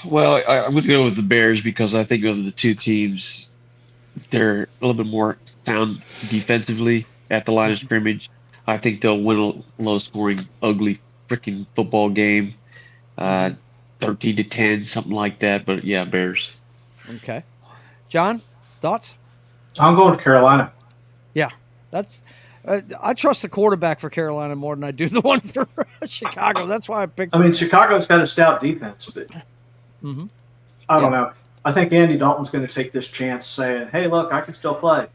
Well, I'm going to go with the Bears because I think of the two teams, they're a little bit more sound defensively at the line of scrimmage. I think they'll win a low-scoring, ugly freaking football game, 13-10, something like that. But yeah, Bears. Okay, John, thoughts? I'm going to Carolina. Yeah, that's. I trust the quarterback for Carolina more than I do the one for Chicago. That's why I picked. I mean, Chicago's got a stout defense, but I don't know. I think Andy Dalton's going to take this chance, saying, "Hey, look, I can still play."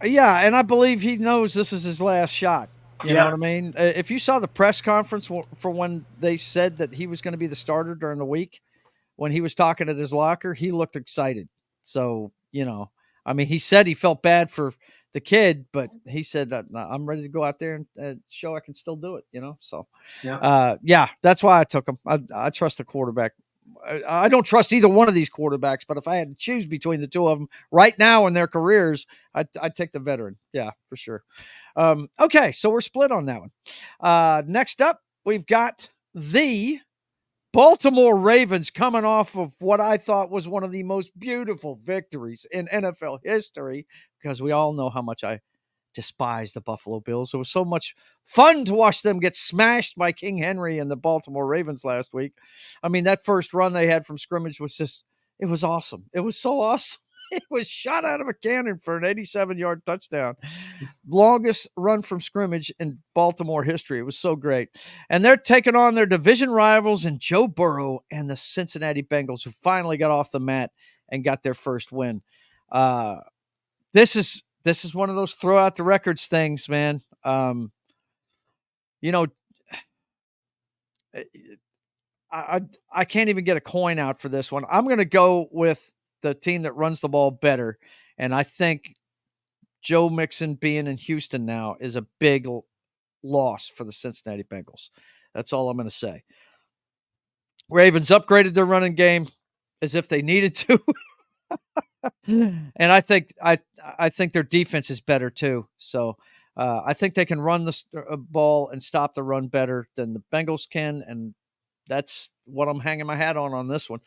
Yeah, and I believe he knows this is his last shot. You know what I mean? If you saw the press conference for when they said that he was going to be the starter during the week, when he was talking at his locker, he looked excited. So, I mean, he said he felt bad for the kid, but he said, I'm ready to go out there and show I can still do it, So, that's why I took him. I trust the quarterback. I don't trust either one of these quarterbacks, but if I had to choose between the two of them right now in their careers, I'd take the veteran. Yeah, for sure. Okay, so we're split on that one. Next up, we've got the Baltimore Ravens coming off of what I thought was one of the most beautiful victories in NFL history, because we all know how much I despise the Buffalo Bills. It was so much fun to watch them get smashed by King Henry and the Baltimore Ravens last week. I mean, that first run they had from scrimmage was it was awesome. It was so awesome. It was shot out of a cannon for an 87-yard touchdown. Longest run from scrimmage in Baltimore history. It was so great. And they're taking on their division rivals in Joe Burrow and the Cincinnati Bengals, who finally got off the mat and got their first win. This is one of those throw out the records things, man. I can't even get a coin out for this one. I'm going to go with the team that runs the ball better. And I think Joe Mixon being in Houston now is a big loss for the Cincinnati Bengals. That's all I'm going to say. Ravens upgraded their running game as if they needed to. And I think their defense is better too. So I think they can run the ball and stop the run better than the Bengals can. And that's what I'm hanging my hat on this one.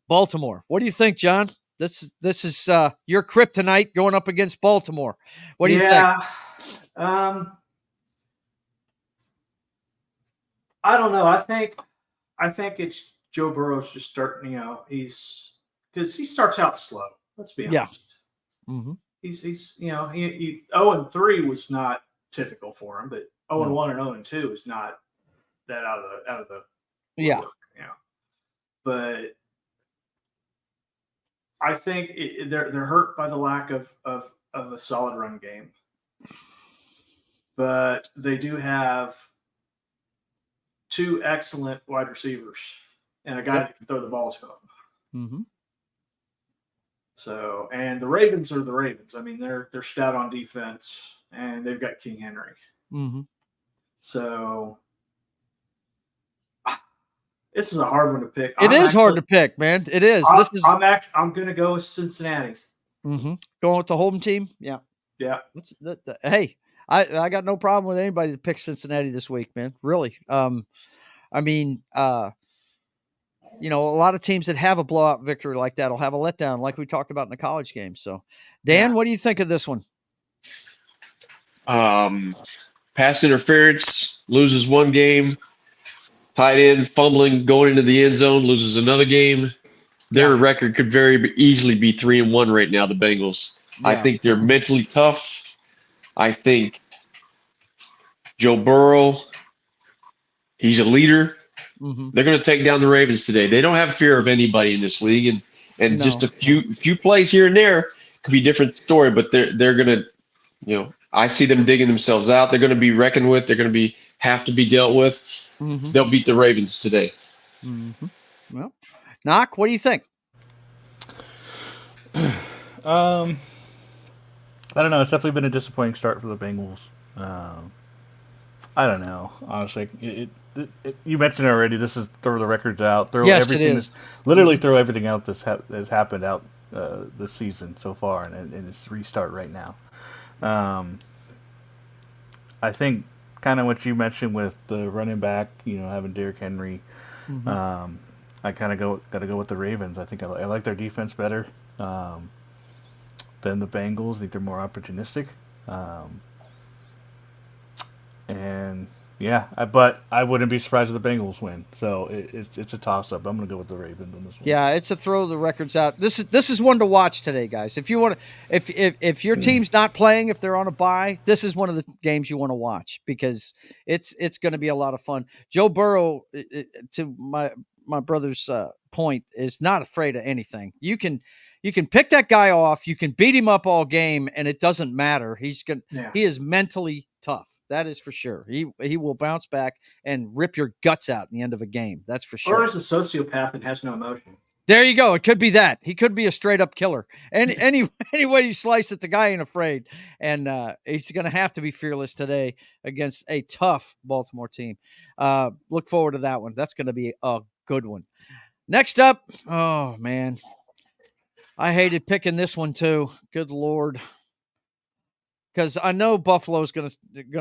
Baltimore. What do you think, John? This is your kryptonite going up against Baltimore. What do you think? I don't know. I think it's Joe Burrow's just starting. Because he starts out slow. Let's be honest. Yeah. Mm-hmm. He's 0-3 was not typical for him, but 0-1 and 0-2 is not that out of the yeah. But I think they're hurt by the lack of a solid run game. But they do have two excellent wide receivers and a guy that can throw the ball to them. Mm-hmm. So, and the Ravens are the Ravens. I mean, they're stout on defense, and they've got King Henry. Mm-hmm. So, this is a hard one to pick. It is hard to pick, man. It is. I'm going to go with Cincinnati. Mm-hmm. Going with the home team. Yeah. Yeah. Hey, I got no problem with anybody to pick Cincinnati this week, man. Really. I mean, a lot of teams that have a blowout victory like that will have a letdown, like we talked about in the college game. So, Dan, what do you think of this one? Pass interference, loses one game. Tight end fumbling, going into the end zone, loses another game. Their record could very easily be 3-1 right now, the Bengals. Yeah. I think they're mentally tough. I think Joe Burrow, he's a leader. Mm-hmm. They're going to take down the Ravens today. They don't have fear of anybody in this league, and just a few plays here and there could be a different story. But they're going to, I see them digging themselves out. They're going to be reckoned with. They're going to have to be dealt with. Mm-hmm. They'll beat the Ravens today. Mm-hmm. Well, Knock, what do you think? I don't know. It's definitely been a disappointing start for the Bengals. I don't know. Honestly, you mentioned it already. This is throw the records out. Throw everything. Literally throw everything out that has happened out this season so far, and it's restart right now. I think kind of what you mentioned with the running back, having Derrick Henry. Mm-hmm. I kind of got to go with the Ravens. I think I like their defense better than the Bengals. I think they're more opportunistic. But I wouldn't be surprised if the Bengals win. So it's a toss-up. I'm going to go with the Ravens on this one. Yeah, it's a throw the records out. This is one to watch today, guys. If you want to, if your team's not playing, if they're on a bye, this is one of the games you want to watch because it's going to be a lot of fun. Joe Burrow, to my brother's point, is not afraid of anything. You can pick that guy off. You can beat him up all game, and it doesn't matter. He is mentally tough. That is for sure. He will bounce back and rip your guts out in the end of a game. That's for sure. Or is a sociopath and has no emotion. There you go. It could be that. He could be a straight up killer. Any way you slice it, the guy ain't afraid. And he's going to have to be fearless today against a tough Baltimore team. Look forward to that one. That's going to be a good one. Next up, oh, man. I hated picking this one too. Good Lord. Because I know Buffalo's gonna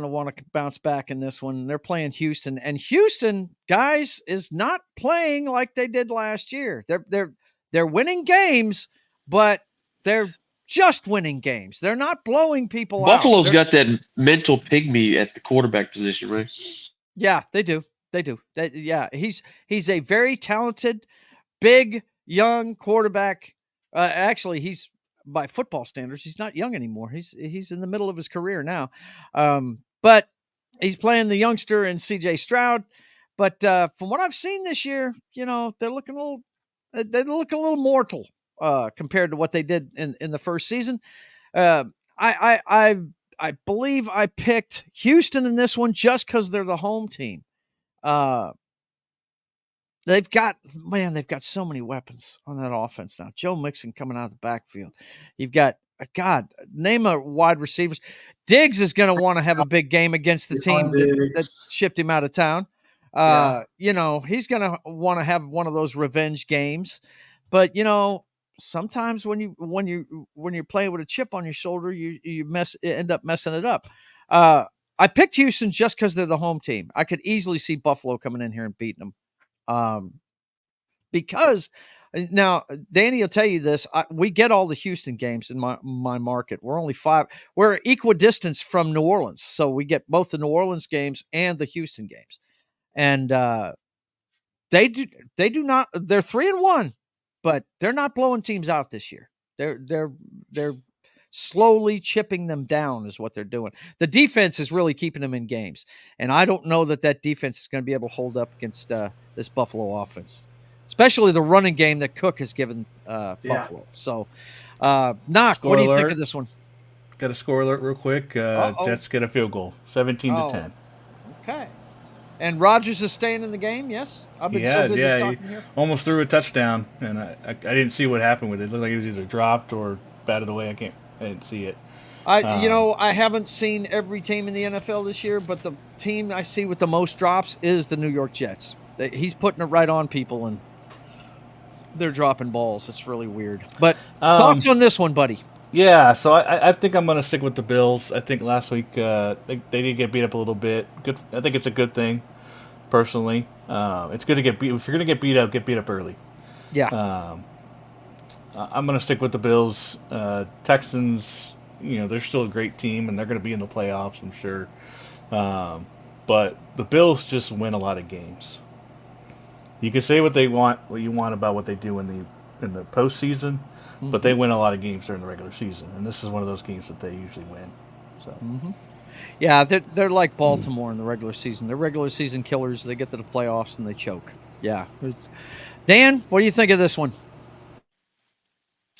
want to bounce back in this one. They're playing Houston, and Houston, guys, is not playing like they did last year. They're winning games, but they're just winning games. They're not blowing people out. Buffalo's got that mental pygmy at the quarterback position, right? Yeah, they do. They do. He's a very talented, big, young quarterback. Actually, he's by football standards, he's not young anymore. He's in the middle of his career now. But he's playing the youngster in CJ Stroud. But from what I've seen this year, they're looking a little mortal compared to what they did in the first season. I believe I picked Houston in this one just because they're the home team. They've got so many weapons on that offense now. Joe Mixon coming out of the backfield. You've got, name a wide receivers. Diggs is going to want to have a big game against the team that shipped him out of town. He's going to want to have one of those revenge games. But, sometimes when you're playing with a chip on your shoulder, you end up messing it up. I picked Houston just because they're the home team. I could easily see Buffalo coming in here and beating them. Because now Danny will tell you this, we get all the Houston games in my market. We're only 5. We're equidistant from New Orleans. So we get both the New Orleans games and the Houston games. And, they do not, they're 3-1, but they're not blowing teams out this year. They're slowly chipping them down is what they're doing. The defense is really keeping them in games. And I don't know that defense is going to be able to hold up against this Buffalo offense, especially the running game that Cook has given Buffalo. So, Knock, what do you think of this one? Got a score alert real quick. Jets get a field goal, 17-10. Okay. And Rodgers is staying in the game, yes? I've been so busy talking here. Almost threw a touchdown, and I didn't see what happened with it. It looked like it was either dropped or batted away. I didn't see it. I haven't seen every team in the NFL this year, but the team I see with the most drops is the New York Jets. He's putting it right on people, and they're dropping balls. It's really weird. But thoughts on this one, buddy? Yeah, so I think I'm going to stick with the Bills. I think last week they did get beat up a little bit. Good. I think it's a good thing, personally. It's good to get beat. If you're going to get beat up early. Yeah. I'm going to stick with the Bills. Texans, they're still a great team, and they're going to be in the playoffs, I'm sure. But the Bills just win a lot of games. You can say what you want about what they do in the postseason, but they win a lot of games during the regular season, and this is one of those games that they usually win. So. Yeah, they're like Baltimore in the regular season. They're regular season killers. They get to the playoffs and they choke. Yeah. Dan, what do you think of this one?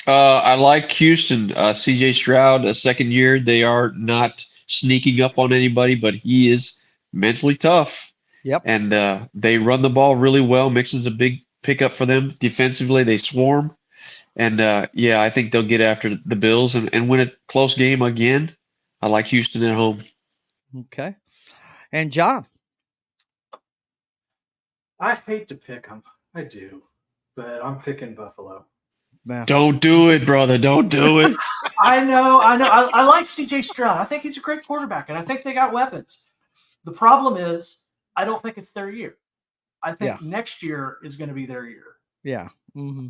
I like Houston. CJ Stroud, a second year. They are not sneaking up on anybody, but he is mentally tough. Yep. And they run the ball really well. Mixon's a big pickup for them. Defensively, they swarm. And, I think they'll get after the Bills and win a close game again. I like Houston at home. Okay. And John? I hate to pick them. I do. But I'm picking Buffalo. Man. Don't do it, brother. Don't do it. I know. I like CJ Stroud. I think he's a great quarterback, and I think they got weapons. The problem is I don't think it's their year. I think next year is going to be their year. Yeah. Mm-hmm.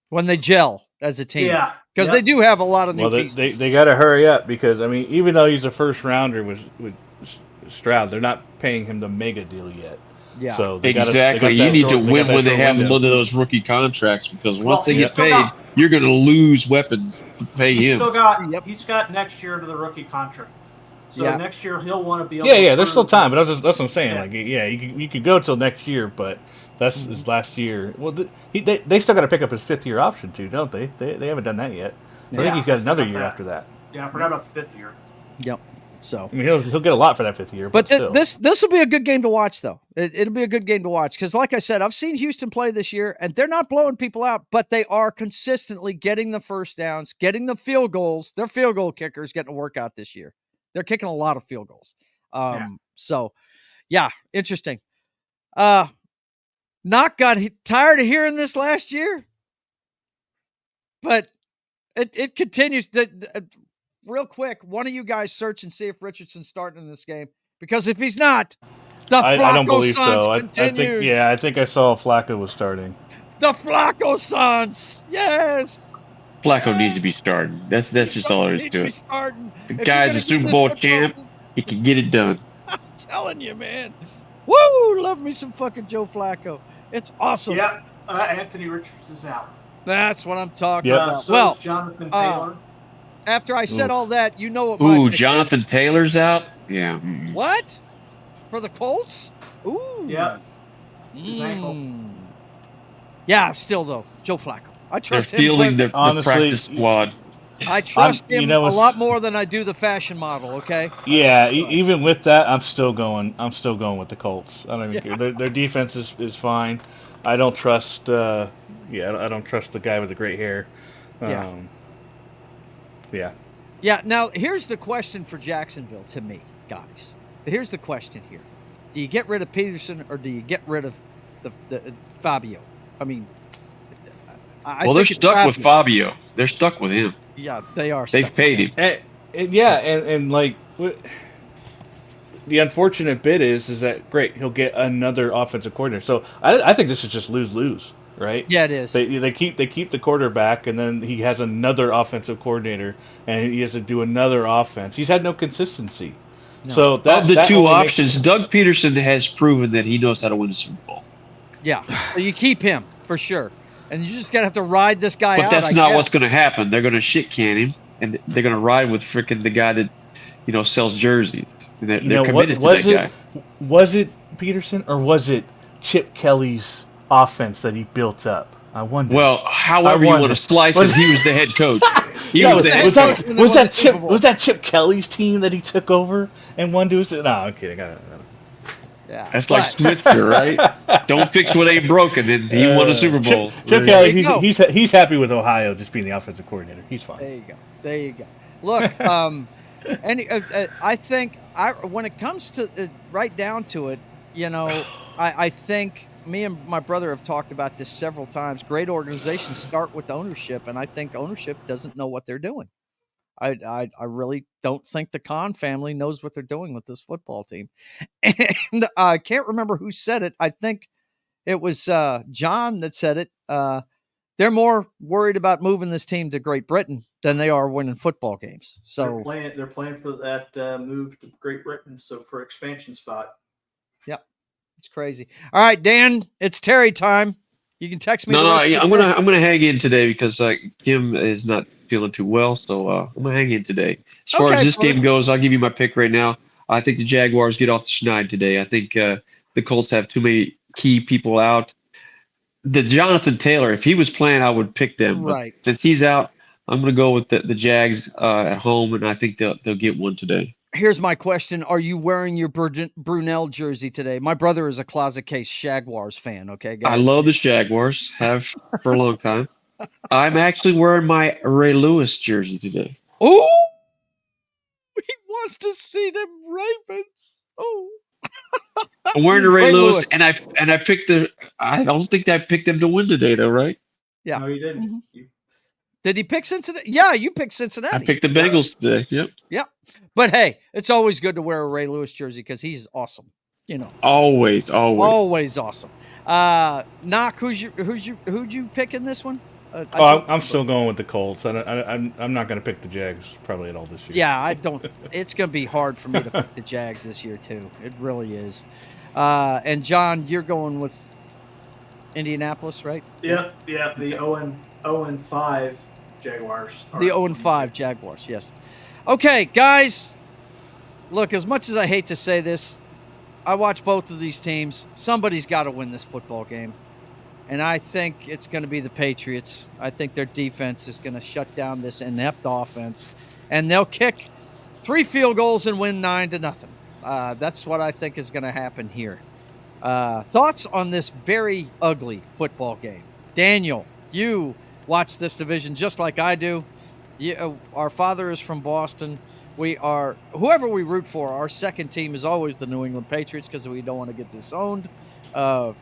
When they gel as a team. Yeah. Because they do have a lot of new pieces. They got to hurry up because, even though he's a first rounder with Stroud, they're not paying him the mega deal yet. Yeah. So exactly. You need to win when they have him under those rookie contracts because once they get paid, you're going to lose weapons to pay him. He's got next year to the rookie contract. So next year he'll want to be able to there's still time, but that's what I'm saying. You could go till next year, but that's his last year. Well, they still got to pick up his 5th-year option too, don't they? They haven't done that yet. So I think he's got another year after that. Yeah, I forgot about the 5th year. Yep. So I mean, he'll get a lot for that 5th year. But still. this will be a good game to watch, though. It'll be a good game to watch because, like I said, I've seen Houston play this year, and they're not blowing people out, but they are consistently getting the first downs, getting the field goals. Their field goal kickers getting a workout this year. They're kicking a lot of field goals. So, yeah, interesting. Knock got tired of hearing this last year, but it continues. Real quick, one of you guys search and see if Richardson's starting in this game. Because if he's not, the Flacco I don't believe so. continues. I think I saw Flacco was starting. The Flacco Sons. Yes. Flacco needs to be starting. That's just all there is to it. The guy's a Super Bowl champ. He can get it done. I'm telling you, man. Woo! Love me some fucking Joe Flacco. It's awesome. Yeah, Anthony Richards is out. That's what I'm talking Yep. about. So is Jonathan Taylor. After I said all that, you know what? Jonathan Taylor's out? Yeah. What? For the Colts? Ooh. Yeah. His ankle. Yeah, still, though. Joe Flacco. I trust They're him. fielding the practice squad. I trust him a lot more than I do the fashion model, okay? Yeah, even with that, I'm still going with the Colts. I don't even care. Their defense is fine. I don't trust I don't trust the guy with the great hair. Yeah, now here's the question for Jacksonville to me, guys. Here's the question here. Do you get rid of Peterson or do you get rid of the Fabio? I mean, they're stuck with Fabio. They're stuck with him. Yeah, they are. They've paid him. And like the unfortunate bit is that great, he'll get another offensive coordinator. So I think this is just lose-lose, right? Yeah, it is. They keep the quarterback, and then he has another offensive coordinator, and he has to do another offense. He's had no consistency. No. So of the two options, Doug Peterson has proven that he knows how to win the Super Bowl. Yeah, so you keep him for sure, and you just gotta have to ride this guy out. But that's not what's going to happen. They're going to shit can him, and they're going to ride with freaking the guy that sells jerseys. They're committed to that guy. Was it Peterson or was it Chip Kelly's offense that he built up? I wonder. Well, however you want to slice it, he was the head coach. Was that Chip Kelly's team that he took over and won to? No, I'm kidding. Yeah, that's like Switzer, right? Don't fix what ain't broken. And he won a Super Bowl. Chip Kelly, he's happy with Ohio just being the offensive coordinator. He's fine. There you go. Look, I think when it comes to right down to it, I think me and my brother have talked about this several times. Great organizations start with ownership, and I think ownership doesn't know what they're doing. I really don't think the Khan family knows what they're doing with this football team. And I can't remember who said it. I think it was John that said it. They're more worried about moving this team to Great Britain than they are winning football games. So they're playing for that move to Great Britain, so for expansion spot. Yep, it's crazy. All right, Dan, it's Terry time. You can text me. No, I'm gonna hang in today because Kim is not feeling too well, so I'm gonna hang in today. As far as this game goes, I'll give you my pick right now. I think the Jaguars get off the schneid today. I think the Colts have too many key people out. The Jonathan Taylor, if he was playing, I would pick them. Right. But since he's out, I'm going to go with the Jags at home, and I think they'll get one today. Here's my question. Are you wearing your Brunel jersey today? My brother is a closet case Jaguars fan, okay, guys? I love the Jaguars. Have for a long time. I'm actually wearing my Ray Lewis jersey today. Oh! He wants to see them Ravens. Oh. I'm wearing the Ray Lewis, and I picked I don't think I picked them to win today, though, right? Yeah. No, you didn't. Mm-hmm. Did he pick Cincinnati? Yeah, you picked Cincinnati. I picked the Bengals today. Yep. Yep. But hey, it's always good to wear a Ray Lewis jersey because he's awesome. Always awesome. Knock, who'd you pick in this one? I'm still going with the Colts. I'm not going to pick the Jags probably at all this year. Yeah, I don't. It's going to be hard for me to pick the Jags this year too. It really is. And John, you're going with Indianapolis, right? Yeah. The 0-5 Jaguars. The 0-5 Jaguars. Yes. Okay, guys. Look, as much as I hate to say this, I watch both of these teams. Somebody's got to win this football game. And I think it's going to be the Patriots. I think their defense is going to shut down this inept offense. And they'll kick 3 field goals and win 9-0. That's what I think is going to happen here. Thoughts on this very ugly football game? Daniel, you watch this division just like I do. Our father is from Boston. Whoever we root for, our second team is always the New England Patriots because we don't want to get disowned.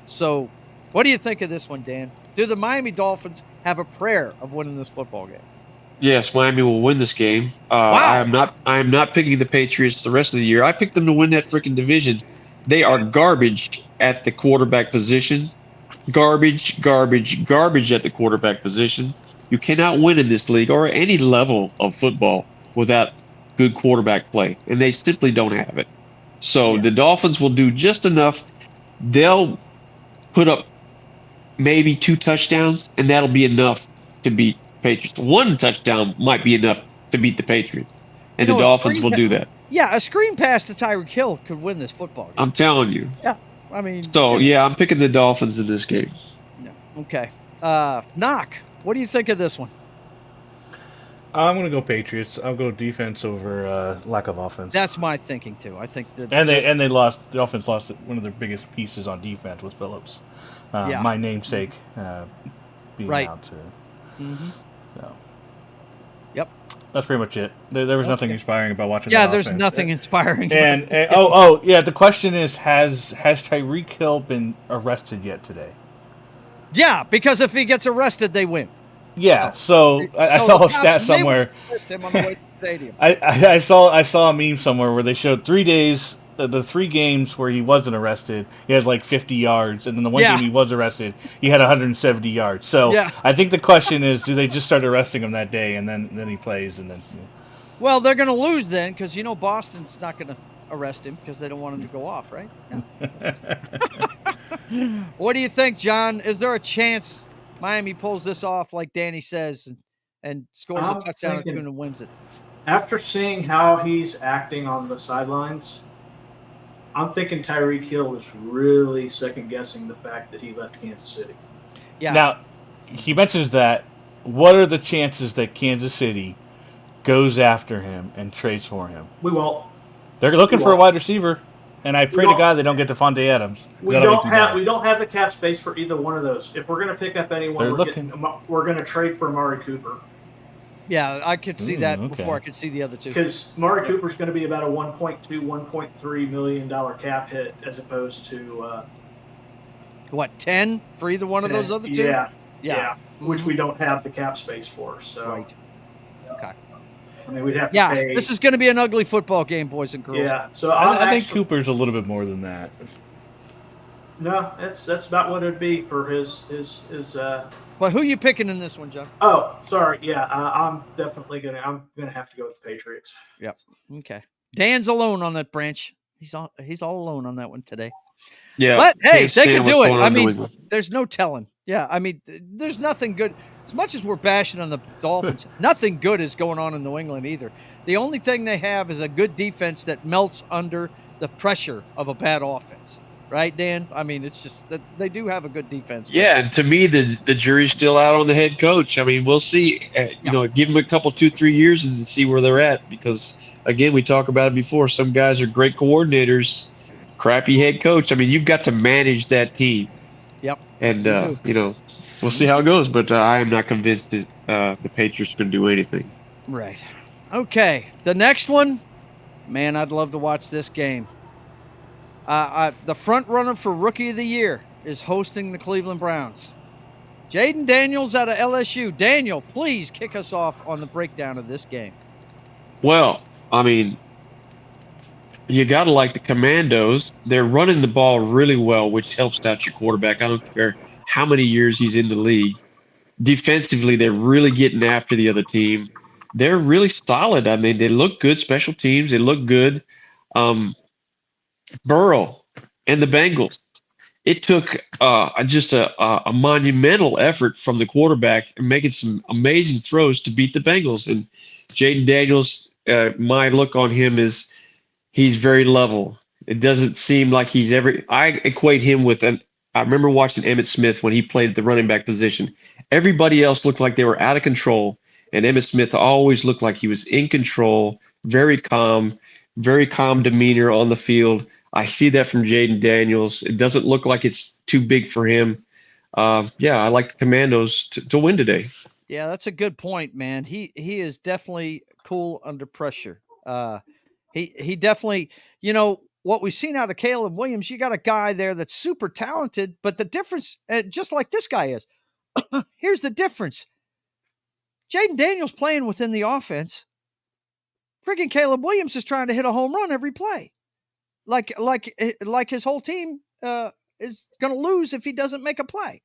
So what do you think of this one, Dan? Do the Miami Dolphins have a prayer of winning this football game? Yes, Miami will win this game. Wow. I am not picking the Patriots the rest of the year. I picked them to win that freaking division. They are garbage at the quarterback position. Garbage at the quarterback position. You cannot win in this league or any level of football without good quarterback play, and they simply don't have it. So the Dolphins will do just enough. They'll put up maybe 2 touchdowns, and that'll be enough to beat Patriots. 1 touchdown might be enough to beat the Patriots, and the Dolphins will do that. Yeah, a screen pass to Tyreek Hill could win this football game. I'm telling you. Yeah, I mean. So, I'm picking the Dolphins in this game. Yeah. Okay. Knock, what do you think of this one? I'm going to go Patriots. I'll go defense over lack of offense. That's my thinking, too. I think that. And they lost. The offense lost one of their biggest pieces on defense was Phillips. My namesake being out too. Mm-hmm. So. Yep. That's pretty much it. There was nothing inspiring about watching. Yeah, there's nothing inspiring. And the question is, has Tyreek Hill been arrested yet today? Yeah, because if he gets arrested, they win. Yeah, so I saw a stat somewhere. Him on the way to the stadium. I saw a meme somewhere where they showed 3 days, the 3 games where he wasn't arrested, he had like 50 yards, and then the one game he was arrested, he had 170 yards. So I think the question is, do they just start arresting him that day, and then he plays, and then? Well, they're going to lose then, because Boston's not going to arrest him because they don't want him to go off, right? Yeah. What do you think, John? Is there a chance Miami pulls this off, like Danny says, and scores a touchdown or 2 and wins it? After seeing how he's acting on the sidelines, I'm thinking Tyreek Hill is really second-guessing the fact that he left Kansas City. Yeah. Now, he mentions that. What are the chances that Kansas City goes after him and trades for him? We won't. They're looking for a wide receiver, and I pray to God they don't get Devontae Adams. We don't have the cap space for either one of those. If we're going to pick up anyone, we're going to trade for Amari Cooper. Yeah, I could see that before I could see the other two. Because Amari Cooper's going to be about a $1.2, $1.3 million cap hit as opposed to 10 for either one of those other two? Yeah. Mm-hmm. Which we don't have the cap space for. So. Right. Okay. I mean, we'd have to pay. This is going to be an ugly football game, boys and girls. Yeah, so I think Cooper's a little bit more than that. No, that's about what it'd be for his. But who are you picking in this one, John? Oh, sorry. Yeah, I'm definitely gonna have to go with the Patriots. Yep. Okay. Dan's alone on that branch. He's all alone on that one today. Yeah. But hey, they can do it. I mean, there's no telling. Yeah, I mean, there's nothing good. As much as we're bashing on the Dolphins, nothing good is going on in New England either. The only thing they have is a good defense that melts under the pressure of a bad offense. Right, Dan? I mean, it's just that they do have a good defense. Yeah, and to me, the jury's still out on the head coach. I mean, we'll see. Give them a couple, 2-3 years and see where they're at. Because, again, we talked about it before. Some guys are great coordinators, crappy head coach. I mean, you've got to manage that team. Yep. And, we'll see how it goes. But I am not convinced that the Patriots can do anything. Right. Okay. The next one, man, I'd love to watch this game. The front runner for Rookie of the Year is hosting the Cleveland Browns. Jaden Daniels out of LSU. Daniel, please kick us off on the breakdown of this game. Well, I mean, you got to like the Commandos. They're running the ball really well, which helps out your quarterback. I don't care how many years he's in the league. Defensively, they're really getting after the other team. They're really solid. I mean, they look good. Special teams, they look good. Burrow and the Bengals. It took just a monumental effort from the quarterback and making some amazing throws to beat the Bengals. And Jaden Daniels, my look on him is he's very level. It doesn't seem like he's ever – I equate him with I remember watching Emmitt Smith when he played at the running back position. Everybody else looked like they were out of control, and Emmitt Smith always looked like he was in control, very calm demeanor on the field. I see that from Jaden Daniels. It doesn't look like it's too big for him. Yeah, I like the Commandos to win today. Yeah, that's a good point, man. He is definitely cool under pressure. He definitely, what we've seen out of Caleb Williams, you got a guy there that's super talented, but the difference, just like this guy is, here's the difference. Jaden Daniels playing within the offense. Freaking Caleb Williams is trying to hit a home run every play. Like his whole team is going to lose if he doesn't make a play.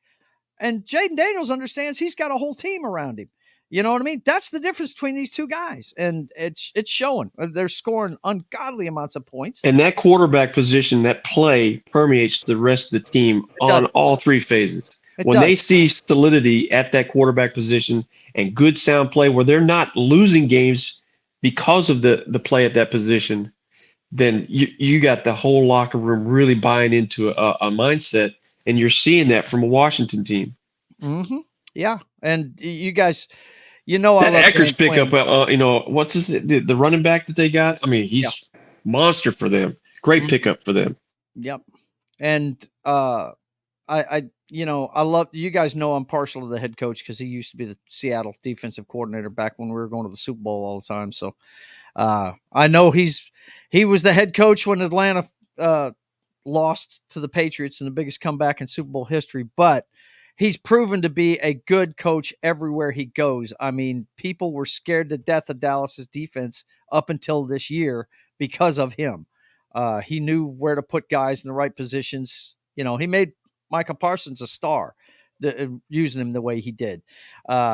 And Jaden Daniels understands he's got a whole team around him. You know what I mean? That's the difference between these two guys. And it's showing. They're scoring ungodly amounts of points. And that quarterback position, that play permeates the rest of the team on all three phases. When they see solidity at that quarterback position and good sound play where they're not losing games because of the play at that position, then you got the whole locker room really buying into a mindset, and you're seeing that from a Washington team. Mm-hmm. Yeah, and you guys, I love Ecker's pickup. What's the running back that they got? I mean, he's monster for them. Great pickup for them. Yep, and I love, you guys know I'm partial to the head coach because he used to be the Seattle defensive coordinator back when we were going to the Super Bowl all the time. So I know he was the head coach when Atlanta lost to the Patriots in the biggest comeback in Super Bowl history, but he's proven to be a good coach everywhere he goes. I mean, people were scared to death of Dallas's defense up until this year because of him. He knew where to put guys in the right positions. He made Micah Parsons a star, using him the way he did.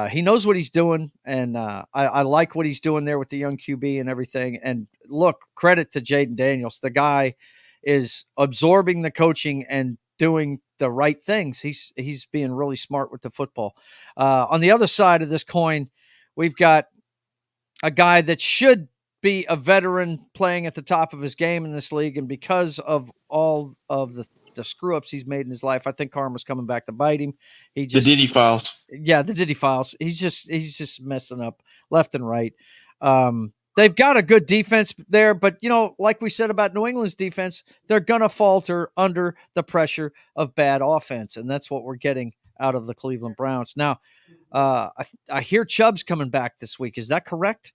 He knows what he's doing, and I like what he's doing there with the young QB and everything. And look, credit to Jaden Daniels. The guy is absorbing the coaching and doing the right things. He's being really smart with the football. On the other side of this coin, we've got a guy that should be a veteran playing at the top of his game in this league, and because of all of the screw-ups he's made in his life, I think karma's coming back to bite him. The Diddy Files. Yeah, the Diddy Files. He's just messing up left and right. They've got a good defense there, but, like we said about New England's defense, they're going to falter under the pressure of bad offense, and that's what we're getting out of the Cleveland Browns. Now, I hear Chubb's coming back this week. Is that correct?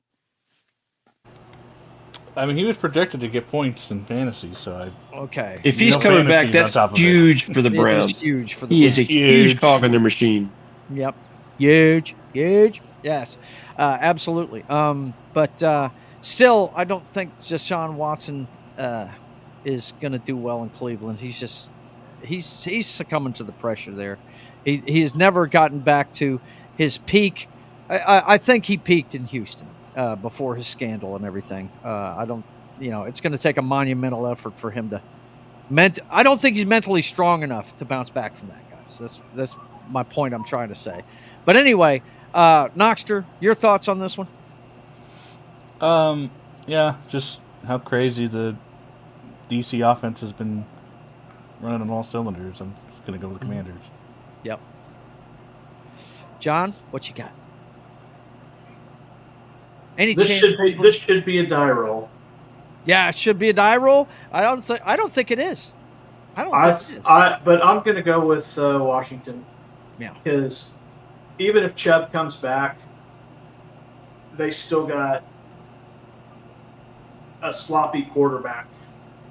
I mean, he was projected to get points in fantasy, so okay. If he's coming back, that's huge for the Browns. Huge for the He is a huge cog in their machine. Yep. Huge. Yes, absolutely. But still, I don't think Deshaun Watson is going to do well in Cleveland. He's succumbing to the pressure there. He's never gotten back to his peak. I think he peaked in Houston before his scandal and everything. I don't, it's going to take a monumental effort for him to. I don't think he's mentally strong enough to bounce back from that, guys. That's my point I'm trying to say. But anyway, Knoxter, your thoughts on this one? Yeah, just how crazy the DC offense has been running on all cylinders. I'm just going to go with the Commanders. Yep. John, what you got? This should be a die roll. Yeah, it should be a die roll. I don't think it is. But I'm going to go with Washington. Yeah. Because even if Chubb comes back, they still got a sloppy quarterback.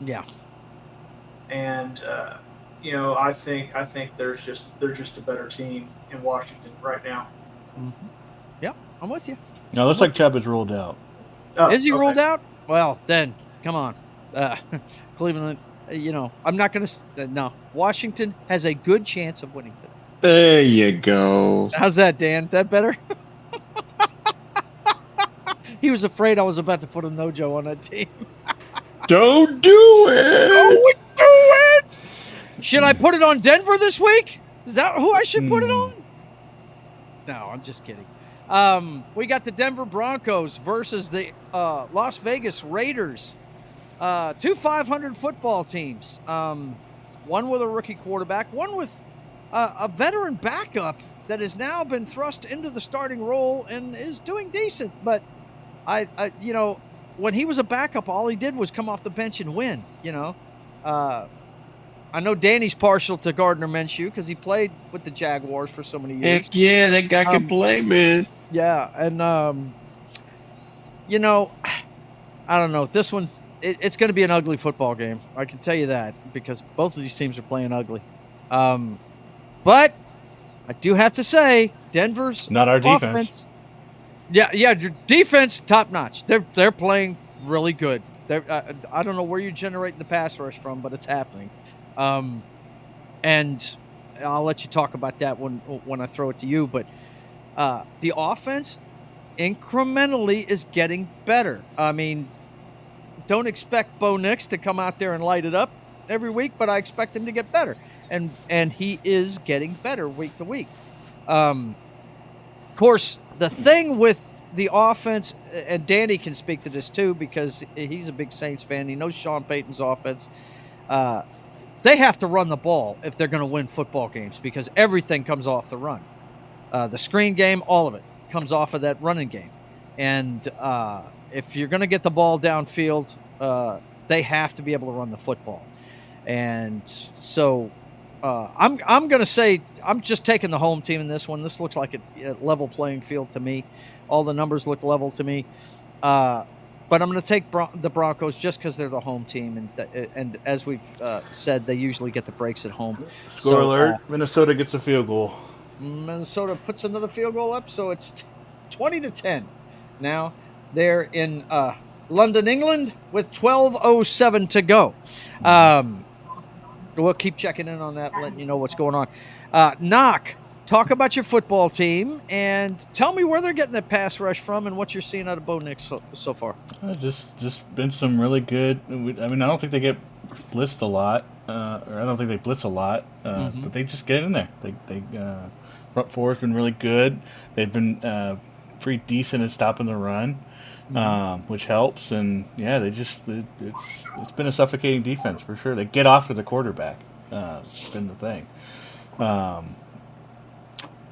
Yeah. And I think they're just a better team in Washington right now. Mm-hmm. Yep, I'm with you. No, it looks like Chubb is ruled out. Oh, is he ruled out? Well, then come on, Cleveland. I'm not going to. No, Washington has a good chance of winning today. There you go. How's that, Dan? That better? He was afraid I was about to put a no-Joe on that team. Don't do it. Don't do it. Should I put it on Denver this week? Is that who I should put it on? No, I'm just kidding. We got the Denver Broncos versus the Las Vegas Raiders. Two 500 football teams. One with a rookie quarterback, one with a veteran backup that has now been thrust into the starting role and is doing decent. But when he was a backup, all he did was come off the bench and win. I know Danny's partial to Gardner Minshew because he played with the Jaguars for so many years. Heck yeah, that guy can play, man. Yeah, and I don't know. This one's it's going to be an ugly football game. I can tell you that because both of these teams are playing ugly. But I do have to say, Denver's not our defense. Offense, yeah, your defense top notch. They're playing really good. I don't know where you're generating the pass rush from, but it's happening. And I'll let you talk about that when I throw it to you. But the offense incrementally is getting better. I mean, don't expect Bo Nix to come out there and light it up every week, but I expect him to get better. And he is getting better week to week. Of course, the thing with the offense, and Danny can speak to this too because he's a big Saints fan. He knows Sean Payton's offense. They have to run the ball if they're going to win football games because everything comes off the run. The screen game, all of it comes off of that running game. And if you're going to get the ball downfield, they have to be able to run the football. And so I'm going to say I'm just taking the home team in this one. This looks like a level playing field to me. All the numbers look level to me. But I'm going to take the Broncos just because they're the home team. And as we've said, they usually get the breaks at home. Score alert, Minnesota gets a field goal. Minnesota puts another field goal up, so it's 20-10. Now they're in London, England, with 12:07 to go. We'll keep checking in on that, letting you know what's going on. Knock, talk about your football team and tell me where they're getting that pass rush from and what you're seeing out of Bo Nix so far. Just been some really good. I mean, I don't think they get blitzed a lot, or I don't think they blitz a lot, but they just get in there. They front four has been really good. They've been pretty decent at stopping the run, which helps. And yeah, it's been a suffocating defense for sure. They get off to the quarterback. It's been the thing.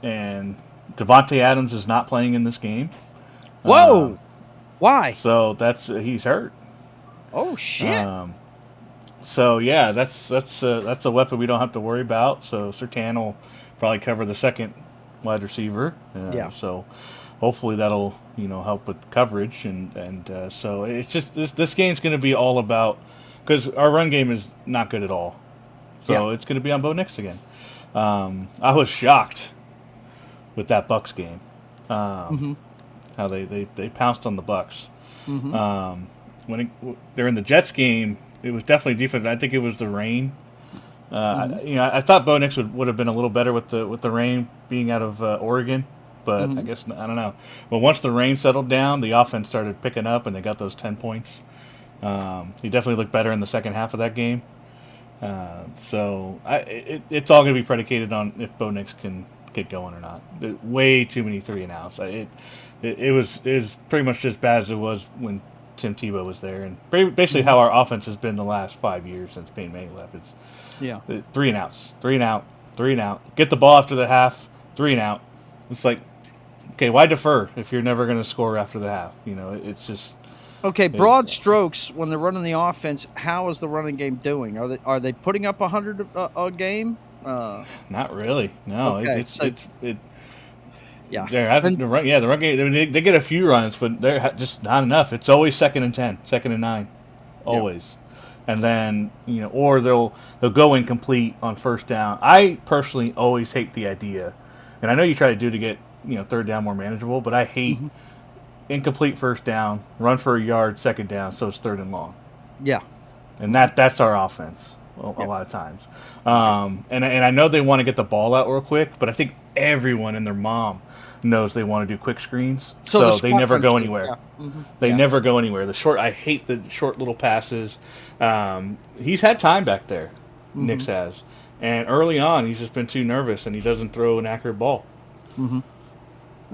And Devontae Adams is not playing in this game. Whoa! Why? So he's hurt. Oh shit! So yeah, that's a weapon we don't have to worry about. So Surtain will probably cover the second wide receiver. So hopefully that'll help with coverage and so it's just this game's going to be all about because our run game is not good at all. So it's going to be on Bo Nix again. I was shocked with that Bucs game. How they pounced on the Bucs. When they're in the Jets game, it was definitely defense. I think it was the rain. I thought Bo Nix would have been a little better with the rain being out of Oregon, but I guess I don't know. But once the rain settled down, the offense started picking up, and they got those 10 points. He definitely looked better in the second half of that game. So it's all going to be predicated on if Bo Nix can get going or not. Way too many 3 and outs. It was pretty much as bad as it was when Tim Tebow was there, and basically how our offense has been the last 5 years since Peyton Manning left. It's 3 and outs, 3 and out, 3 and out. Get the ball after the half, 3 and out. It's like, okay, why defer if you're never going to score after the half? It's just. Okay, broad strokes. When they're running the offense, how is the running game doing? Are they putting up 100 a game? Not really. No, okay, the run game. They get a few runs, but they're just not enough. It's always 2nd and 10, 2nd and 9, always. And then or they'll go incomplete on first down. I personally always hate the idea, and I know you try to do to get third down more manageable, but I hate incomplete first down, run for a yard, 2nd down, so it's 3rd and long. Yeah, and that's our offense. A lot of times, and I know they want to get the ball out real quick, but I think everyone and their mom knows they want to do quick screens, so they never go anywhere. They never go anywhere. I hate the short little passes. He's had time back there, Nix has, and early on he's just been too nervous and he doesn't throw an accurate ball.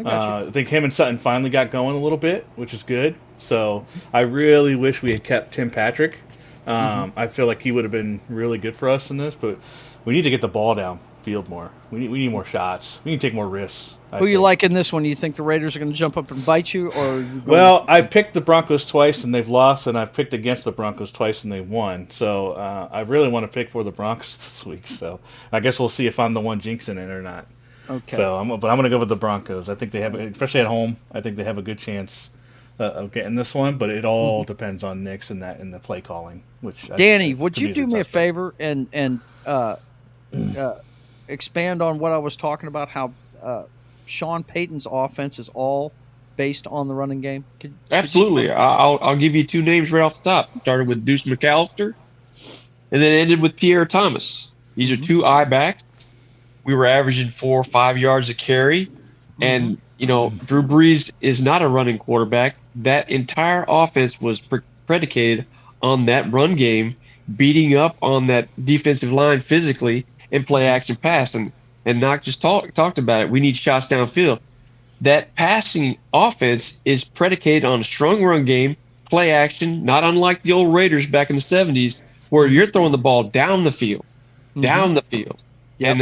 I think him and Sutton finally got going a little bit, which is good. So I really wish we had kept Tim Patrick. I feel like he would have been really good for us in this, but we need to get the ball downfield more. We need more shots. We need to take more risks. Who you like in this one? You think the Raiders are going to jump up and bite you, or well, I've picked the Broncos twice and they've lost, and I've picked against the Broncos twice and they've won. So I really want to pick for the Broncos this week. So I guess we'll see if I'm the one jinxing it or not. Okay. So I'm going to go with the Broncos. I think they have, especially at home, I think they have a good chance of getting this one. But it all depends on Nix and the play calling. Which Danny, would you do me a favor and expand on what I was talking about? How Sean Payton's offense is all based on the running game? Absolutely. I'll give you two names right off the top. Started with Deuce McAllister and then ended with Pierre Thomas. These are two I-backs. We were averaging 4 or 5 yards a carry. And, Drew Brees is not a running quarterback. That entire offense was predicated on that run game, beating up on that defensive line physically and play action pass. And Knock just talked about it. We need shots downfield. That passing offense is predicated on a strong run game, play action, not unlike the old Raiders back in the 70s, where you're throwing the ball down the field. Yep. And,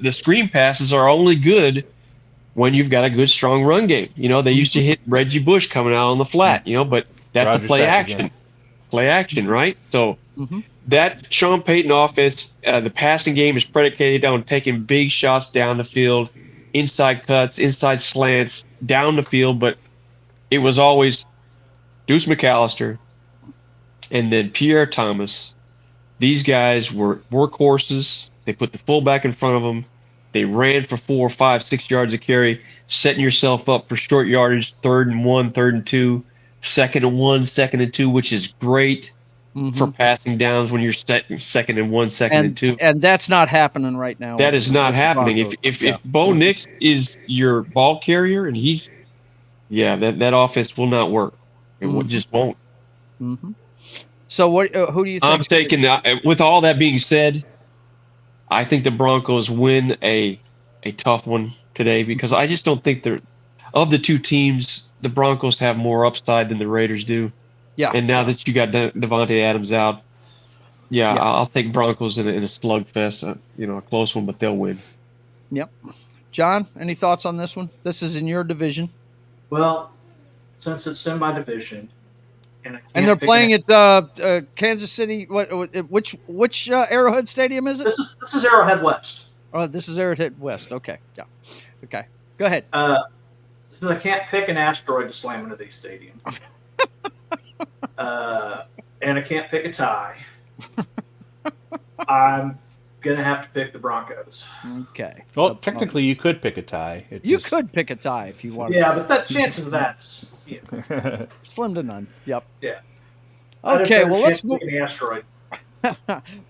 the screen passes are only good when you've got a good, strong run game. They used to hit Reggie Bush coming out on the flat, but that's Roger a play action. Again. Play action, right? So that Sean Payton offense, the passing game is predicated on taking big shots down the field, inside cuts, inside slants, down the field, but it was always Deuce McAllister and then Pierre Thomas. These guys were workhorses. They put the fullback in front of them. They ran for 4, 5, 6 yards a carry, setting yourself up for short yardage, 3rd and 1, 3rd and 2, 2nd and 1, 2nd and 2, which is great for passing downs when you're setting 2nd and 1, 2nd and 2. And that's not happening right now. That is not happening. If Bo Nix is your ball carrier and that offense will not work. It just won't. So who do you think? I'm taking with all that being said, I think the Broncos win a tough one today because I just don't think of the two teams, the Broncos have more upside than the Raiders do. Yeah. And now that you got Devontae Adams out, I'll take Broncos in a slugfest, a close one, but they'll win. Yep. John, any thoughts on this one? This is in your division. Well, since it's in my division, and they're playing at Kansas City. Which Arrowhead Stadium is it? This is Arrowhead West. Oh, this is Arrowhead West. Okay, yeah. Okay, go ahead. Since I can't pick an asteroid to slam into these stadiums, and I can't pick a tie, I'm gonna have to pick the Broncos. Okay. Well, technically, you could pick a tie. You could pick a tie if you wanted. Yeah, but that chances of that's slim to none. Yep. Yeah. Okay. Well, let's move. The asteroid.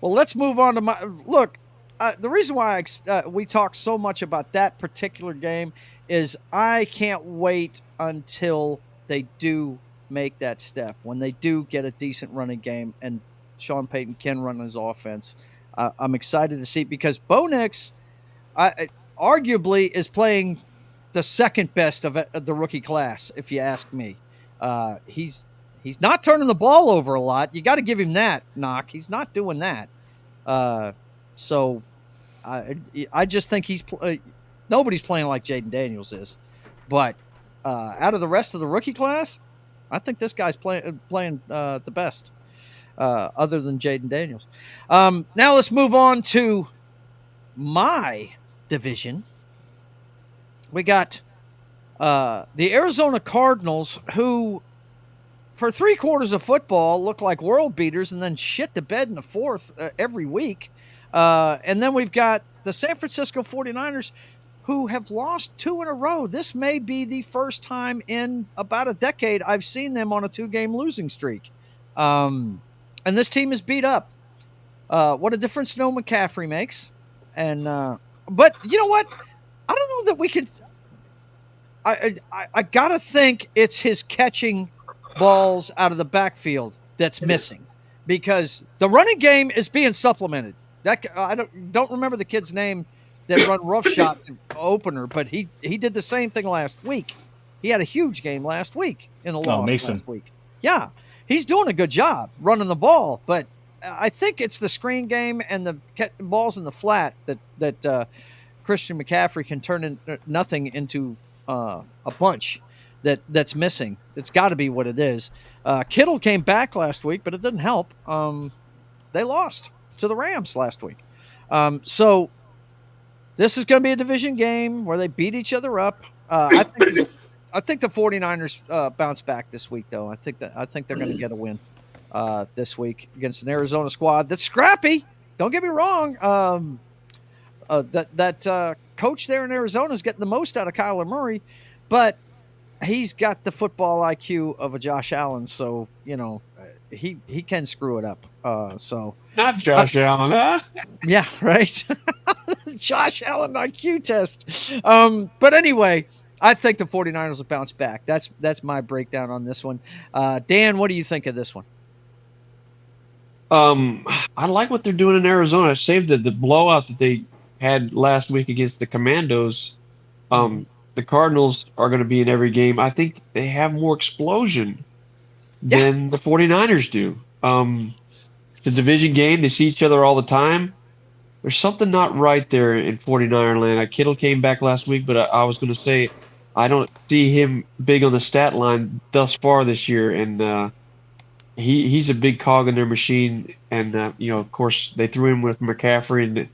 Well, let's move on to my look. The reason why we talk so much about that particular game is I can't wait until they do make that step, when they do get a decent running game and Sean Payton can run his offense. I'm excited to see, because Bo Nix arguably is playing the second best of the rookie class, if you ask me. He's not turning the ball over a lot. You got to give him that, Knock. He's not doing that. So I just think nobody's playing like Jaden Daniels is. But out of the rest of the rookie class, I think this guy's playing the best. Other than Jaden Daniels. Now let's move on to my division. We got the Arizona Cardinals, who for 3 quarters of football look like world beaters and then shit the bed in the fourth every week. And then we've got the San Francisco 49ers, who have lost 2 in a row. This may be the first time in about a decade I've seen them on a 2-game losing streak. And this team is beat up. What a difference no McCaffrey makes. And but you know what? I don't know that we could. I gotta think it's his catching balls out of the backfield that's missing, because the running game is being supplemented. That I don't remember the kid's name that run roughshod opener, but he did the same thing last week. He had a huge game last week in the loss Mason. last week. Yeah. He's doing a good job running the ball, but I think it's the screen game and the balls in the flat that Christian McCaffrey can turn nothing into a bunch that's missing. It's got to be what it is. Kittle came back last week, but it didn't help. They lost to the Rams last week. So this is going to be a division game where they beat each other up. I think the 49ers bounce back this week, though. I think they're going to get a win this week against an Arizona squad that's scrappy. Don't get me wrong. That coach there in Arizona is getting the most out of Kyler Murray, but he's got the football IQ of a Josh Allen, so he can screw it up. So not Josh Allen, huh? Yeah, right. Josh Allen IQ test. But anyway, I think the 49ers will bounce back. That's my breakdown on this one. Dan, what do you think of this one? I like what they're doing in Arizona. I saved the blowout that they had last week against the Commandos. The Cardinals are going to be in every game. I think they have more explosion than the 49ers do. It's a division game. They see each other all the time. There's something not right there in 49er land. Kittle came back last week, but I was going to say I don't see him big on the stat line thus far this year, and he's a big cog in their machine. And of course, they threw him with McCaffrey, and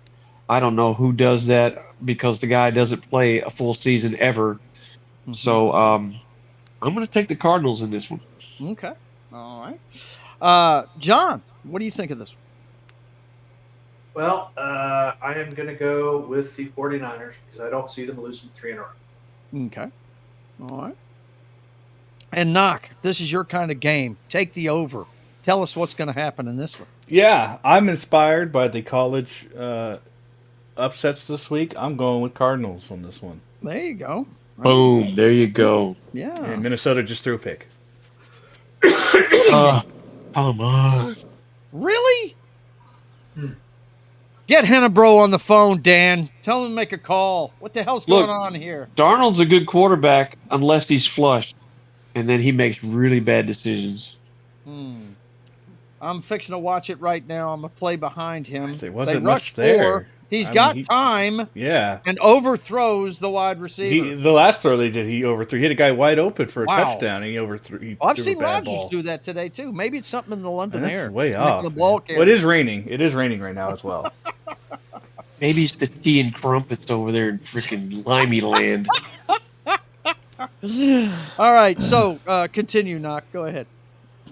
I don't know who does that because the guy doesn't play a full season ever. Mm-hmm. So I'm going to take the Cardinals in this one. Okay. All right. John, what do you think of this one? Well, I am going to go with the 49ers because I don't see them losing 3 in a row. Okay. All right. And Knock, this is your kind of game. Take the over. Tell us what's going to happen in this one. Yeah, I'm inspired by the college upsets this week. I'm going with Cardinals on this one. There you go. Boom. There you go. Yeah. And Minnesota just threw a pick. Come on. Really? Get Hennebro on the phone, Dan. Tell him to make a call. What the hell's going on here? Darnold's a good quarterback unless he's flushed, and then he makes really bad decisions. I'm fixing to watch it right now. I'm going to play behind him. There wasn't much there. He's got time. Yeah. And overthrows the wide receiver. The last throw they did, he overthrew. He had a guy wide open for a touchdown, and he overthrew. I've seen Rodgers do that today, too. Maybe it's something in the London air. That's way off. Well, it is raining. It is raining right now as well. Maybe it's the tea and crumpets over there in freaking Limey land. All right, so continue, Knock. Go ahead.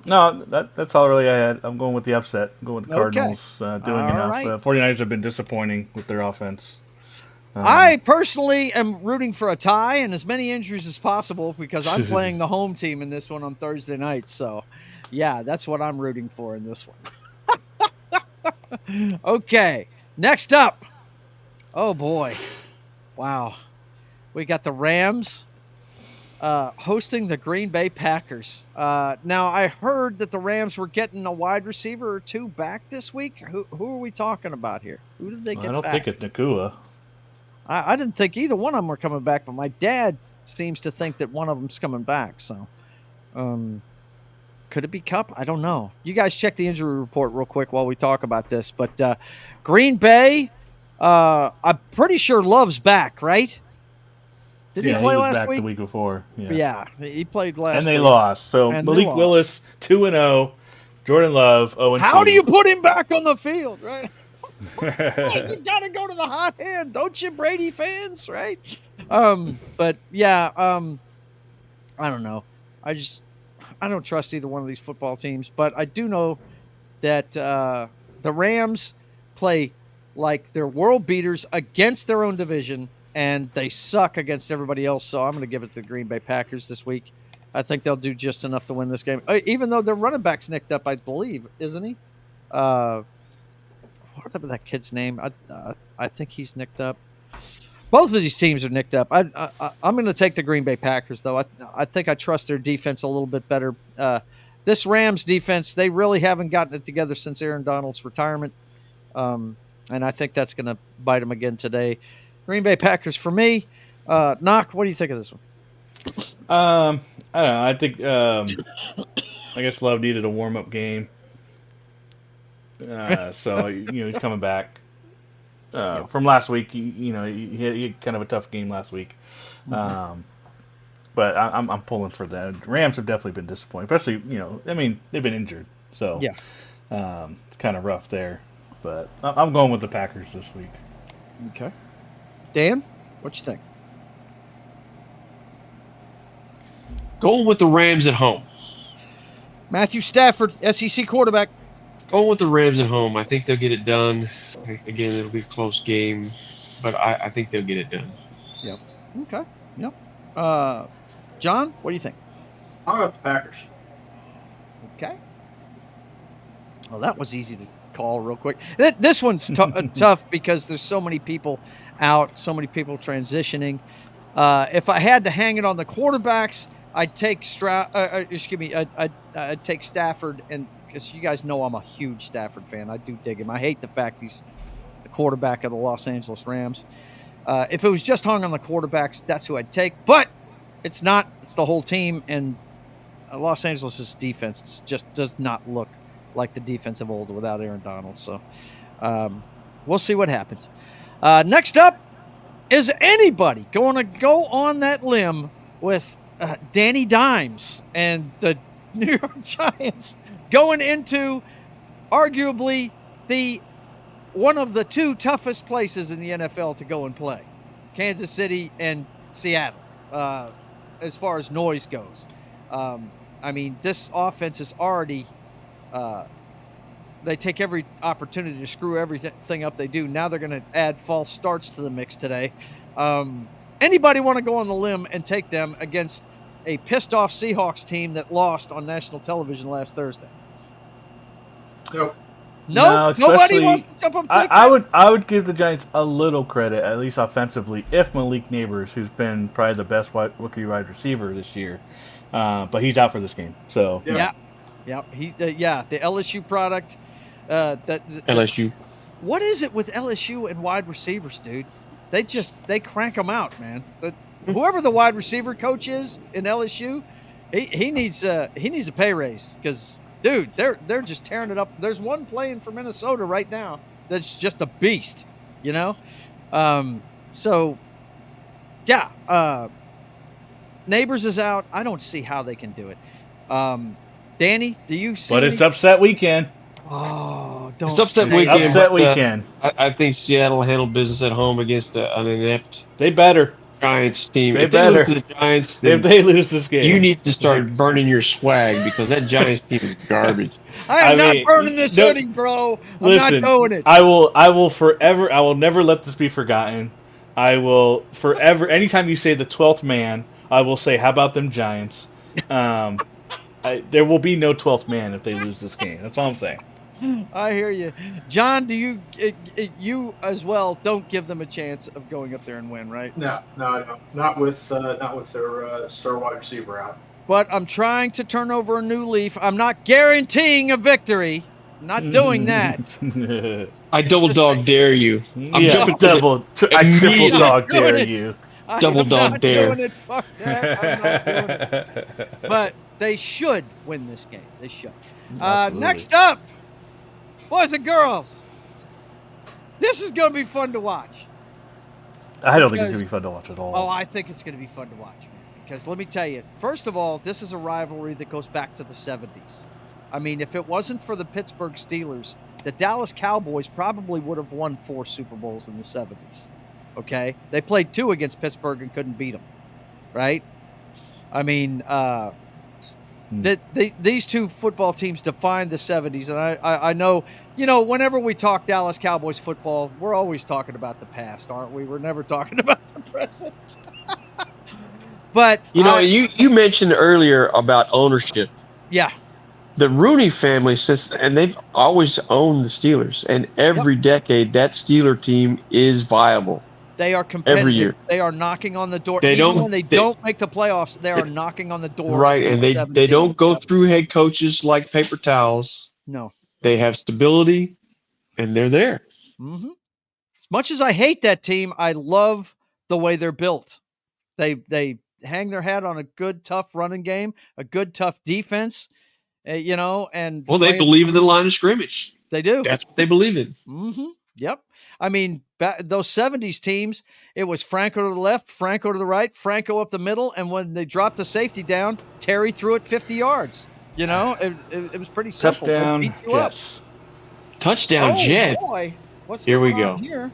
No, that's all really I had. I'm going with the upset. I'm going with the Cardinals doing enough. Right. 49ers have been disappointing with their offense. I personally am rooting for a tie and as many injuries as possible because I'm playing the home team in this one on Thursday night. So, yeah, that's what I'm rooting for in this one. Okay, next up. Oh, boy. Wow. We got the Rams hosting the Green Bay Packers. Now, I heard that the Rams were getting a wide receiver or two back this week. Who are we talking about here? Who did they get back? I don't think it's Nakua. I didn't think either one of them were coming back, but my dad seems to think that one of them's coming back. So, could it be Kupp? I don't know. You guys check the injury report real quick while we talk about this. But Green Bay, I'm pretty sure Love's back, right? Didn't he play last week? The week before. Yeah, he played last week. And they lost. So Malik Willis, 2-0. Jordan Love, 0-2. How do you put him back on the field, right? You got to go to the hot hand, don't you, Brady fans, right? But, yeah, I don't know. I don't trust either one of these football teams. But I do know that the Rams play like they're world beaters against their own division, and they suck against everybody else, so I'm going to give it to the Green Bay Packers this week. I think they'll do just enough to win this game, even though their running back's nicked up, I believe, isn't he? Whatever that kid's name, I think he's nicked up. Both of these teams are nicked up. I'm going to take the Green Bay Packers, though. I think I trust their defense a little bit better. This Rams defense, they really haven't gotten it together since Aaron Donald's retirement, and I think that's going to bite them again today. Green Bay Packers for me. Knock, what do you think of this one? I don't know. I think I guess Love needed a warm-up game. So he's coming back from last week. He had kind of a tough game last week. But I'm pulling for that. Rams have definitely been disappointing, especially they've been injured, so it's kind of rough there. But I'm going with the Packers this week. Okay, Dan, what you think? Going with the Rams at home. Matthew Stafford, SEC quarterback. Going with the Rams at home. I think they'll get it done. Again, it'll be a close game, but I think they'll get it done. Yep. Okay. Yep. John, what do you think? I'll go with the Packers. Okay. Well, that was easy to call real quick. This one's tough because there's so many people out, so many people transitioning. If I had to hang it on the quarterbacks, I'd take I'd take Stafford, and because you guys know I'm a huge Stafford fan. I do dig him. I hate the fact he's the quarterback of the Los Angeles Rams. If it was just hung on the quarterbacks, that's who I'd take. But it's not. It's the whole team, and Los Angeles' defense just does not look like the defense of old without Aaron Donald. So we'll see what happens. Next up, is anybody going to go on that limb with Danny Dimes and the New York Giants going into arguably one of the two toughest places in the NFL to go and play, Kansas City and Seattle, as far as noise goes. I mean, this offense is already they take every opportunity to screw everything up they do. Now they're going to add false starts to the mix today. Anybody want to go on the limb and take them against a pissed-off Seahawks team that lost on national television last Thursday? Nope. No, nobody wants to jump up. I would give the Giants a little credit, at least offensively, if Malik Neighbors, who's been probably the best rookie wide receiver this year, but he's out for this game. So yeah, the LSU product. LSU. What is it with LSU and wide receivers, dude? They crank them out, man. Whoever the wide receiver coach is in LSU, he needs a pay raise because, dude, they're just tearing it up. There's one playing for Minnesota right now that's just a beast, you know. Neighbors is out. I don't see how they can do it. Danny, do you see? But it's upset weekend. Oh, don't. It's upset weekend. Upset weekend. I think Seattle will handle business at home against an inept. They better. Giants team. If they lose to the Giants, if they lose this game, you need to start burning your swag because that Giants team is garbage. I am not burning this hoodie, bro. I'm not doing it. I will forever. I will never let this be forgotten. I will forever. Anytime you say the 12th man, I will say, "How about them Giants?" There will be no 12th man if they lose this game. That's all I'm saying. I hear you, John. Do you as well? Don't give them a chance of going up there and win, right? No, I don't. Not with their star wide receiver out. But I'm trying to turn over a new leaf. I'm not guaranteeing a victory. I'm not doing that. I double dog dare you. I triple dog dare you. Double dog dare. Doing it. Fuck that. I'm not doing it. But they should win this game. They should. Next up, boys and girls, this is going to be fun to watch. I don't think it's going to be fun to watch at all. Oh, I think it's going to be fun to watch. Because let me tell you, first of all, this is a rivalry that goes back to the 70s. I mean, if it wasn't for the Pittsburgh Steelers, the Dallas Cowboys probably would have won 4 Super Bowls in the 70s. Okay? They played 2 against Pittsburgh and couldn't beat them. Right? I mean, these two football teams defined the 70s. And I know, whenever we talk Dallas Cowboys football, we're always talking about the past, aren't we? We're never talking about the present. But you mentioned earlier about ownership. Yeah. The Rooney family and they've always owned the Steelers, and every decade that Steeler team is viable. They are competitive. Every year. They are knocking on the door. When they don't make the playoffs, they are knocking on the door. Right, and they don't go through head coaches like paper towels. No. They have stability, and they're there. Mm-hmm. As much as I hate that team, I love the way they're built. They hang their hat on a good, tough running game, a good, tough defense, and they believe in the line of scrimmage. They do. That's what they believe in. Mm-hmm. Yep. I mean, those 70s teams, it was Franco to the left, Franco to the right, Franco up the middle, and when they dropped the safety down, Terry threw it 50 yards. You know, it was pretty simple. Touchdown, Jets. Touchdown, Jets. Boy, what's here we going go on here?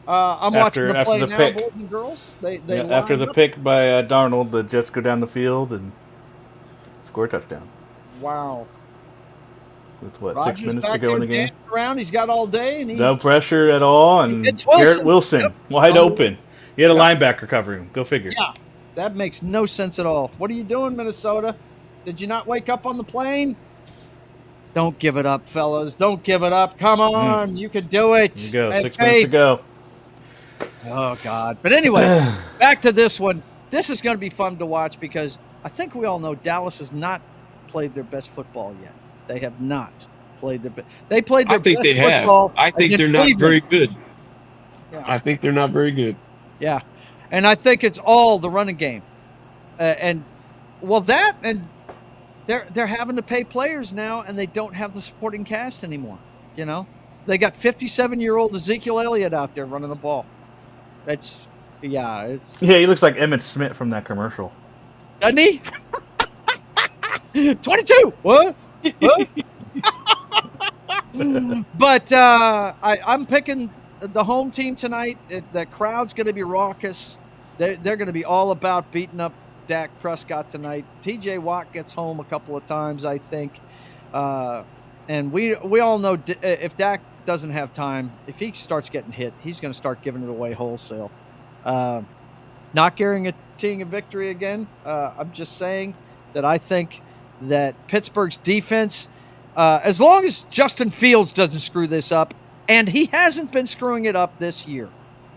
I'm watching the play now, pick. boys and girls. They after the pick by Darnold, the Jets go down the field and score a touchdown. Wow. With what, Rodgers 6 minutes to go in the game? Around. He's got all day. And no pressure at all. And Garrett Wilson, wide open. He had a linebacker covering him. Go figure. Yeah, that makes no sense at all. What are you doing, Minnesota? Did you not wake up on the plane? Don't give it up, fellas. Don't give it up. Come on. You can do it. There you go. 6 minutes to go. Oh, God. But anyway, back to this one. This is going to be fun to watch because I think we all know Dallas has not played their best football yet. They have not played their best. They played their best football. I think they're not very good. Yeah. I think they're not very good. Yeah. And I think it's all the running game. And they're having to pay players now, and they don't have the supporting cast anymore. You know, they got 57-year-old Ezekiel Elliott out there running the ball. Yeah, he looks like Emmitt Smith from that commercial. Doesn't he? 22. What? But I'm picking the home team tonight. The crowd's going to be raucous. They're going to be all about beating up Dak Prescott tonight. TJ Watt gets home a couple of times, I think. And we all know if Dak doesn't have time, if he starts getting hit, he's going to start giving it away wholesale. Not guaranteeing a victory again. I'm just saying that I think that Pittsburgh's defense, as long as Justin Fields doesn't screw this up, and he hasn't been screwing it up this year.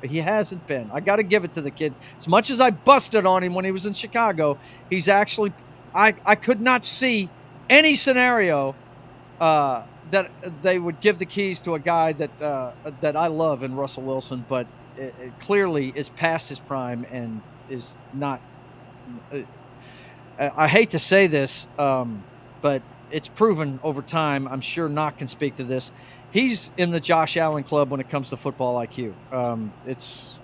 He hasn't been. I got to give it to the kid. As much as I busted on him when he was in Chicago, he's actually – I could not see any scenario that they would give the keys to a guy that I love in Russell Wilson, but it clearly is past his prime and is not I hate to say this, but it's proven over time. I'm sure Knock can speak to this. He's in the Josh Allen club when it comes to football IQ. It's,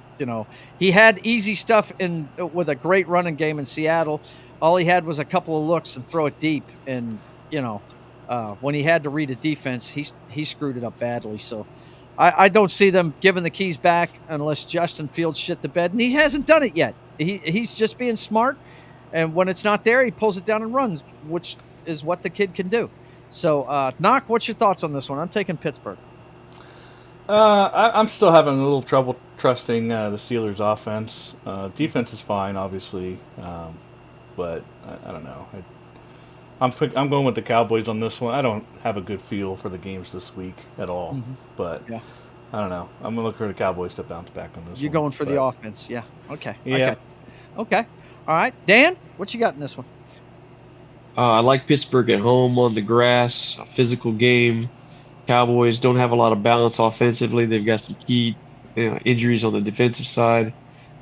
he had easy stuff with a great running game in Seattle. All he had was a couple of looks and throw it deep. And, when he had to read a defense, he screwed it up badly. So I don't see them giving the keys back unless Justin Fields shit the bed. And he hasn't done it yet. He's just being smart. And when it's not there, he pulls it down and runs, which is what the kid can do. So, Knock, what's your thoughts on this one? I'm taking Pittsburgh. I'm still having a little trouble trusting the Steelers' offense. Defense is fine, obviously, but I don't know. I'm going with the Cowboys on this one. I don't have a good feel for the games this week at all, but yeah. I don't know. I'm going to look for the Cowboys to bounce back on this one. You're going for the offense, yeah. Okay. Yeah. Okay. All right. Dan, what you got in this one? I like Pittsburgh at home on the grass, a physical game. Cowboys don't have a lot of balance offensively. They've got some key injuries on the defensive side.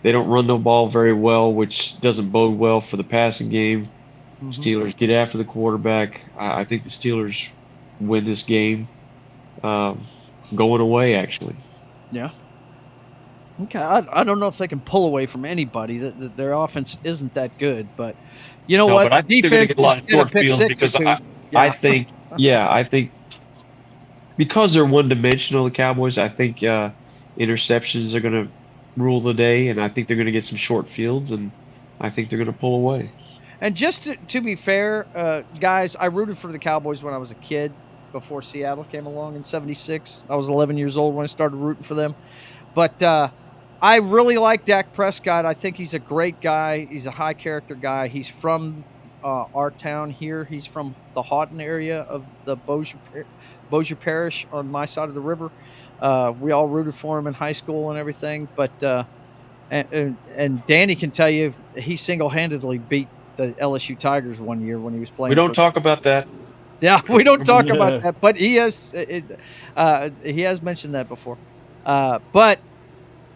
They don't run the ball very well, which doesn't bode well for the passing game. Mm-hmm. Steelers get after the quarterback. I think the Steelers win this game going away, actually. Yeah. Okay, I don't know if they can pull away from anybody. Their offense isn't that good, but you know what? But I think they're going to get a lot of short fields because I think because they're one-dimensional, the Cowboys. I think interceptions are going to rule the day, and I think they're going to get some short fields, and I think they're going to pull away. And just to be fair, guys, I rooted for the Cowboys when I was a kid before Seattle came along in '76. I was 11 years old when I started rooting for them, but. I really like Dak Prescott. I think he's a great guy. He's a high-character guy. He's from our town here. He's from the Houghton area of the Bossier Parish on my side of the river. We all rooted for him in high school and everything. But and Danny can tell you he single-handedly beat the LSU Tigers one year when he was playing. We don't talk about that. Yeah, we don't talk about that. But he has mentioned that before. But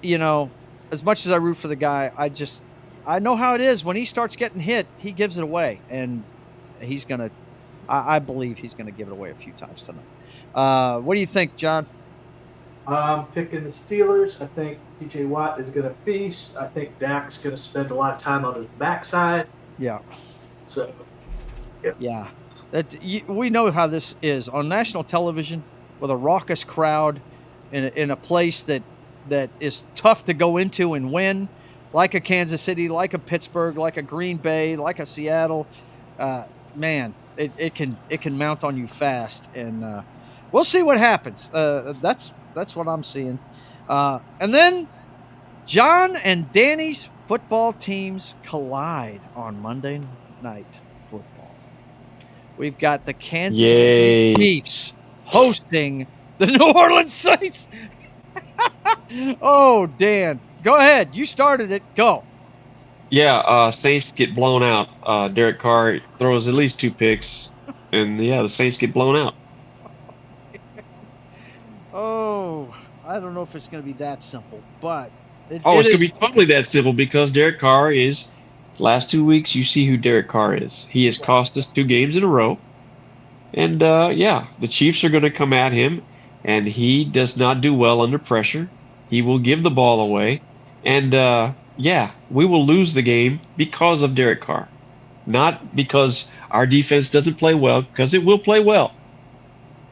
as much as I root for the guy, I know how it is. When he starts getting hit, he gives it away, and he's gonna I believe he's going to give it away a few times tonight. What do you think, John? I'm picking the Steelers. I think TJ Watt is going to feast. I think Dak's going to spend a lot of time on his backside. Yeah. So, yeah. We know how this is on national television with a raucous crowd in a place that is tough to go into and win, like a Kansas City, like a Pittsburgh, like a Green Bay, like a Seattle. Man, it can mount on you fast, and we'll see what happens. That's what I'm seeing. And then John and Danny's football teams collide on Monday Night Football. We've got the Kansas City Chiefs hosting the New Orleans Saints. Oh, Dan, go ahead. You started it. Go. Yeah, Saints get blown out. Derek Carr throws at least 2 picks, and the Saints get blown out. Oh, I don't know if it's going to be that simple, but it's going to be totally that simple because Derek Carr is. Last 2 weeks, you see who Derek Carr is. He has cost us 2 games in a row, and the Chiefs are going to come at him, and he does not do well under pressure. He will give the ball away, and we will lose the game because of Derek Carr, not because our defense doesn't play well, because it will play well.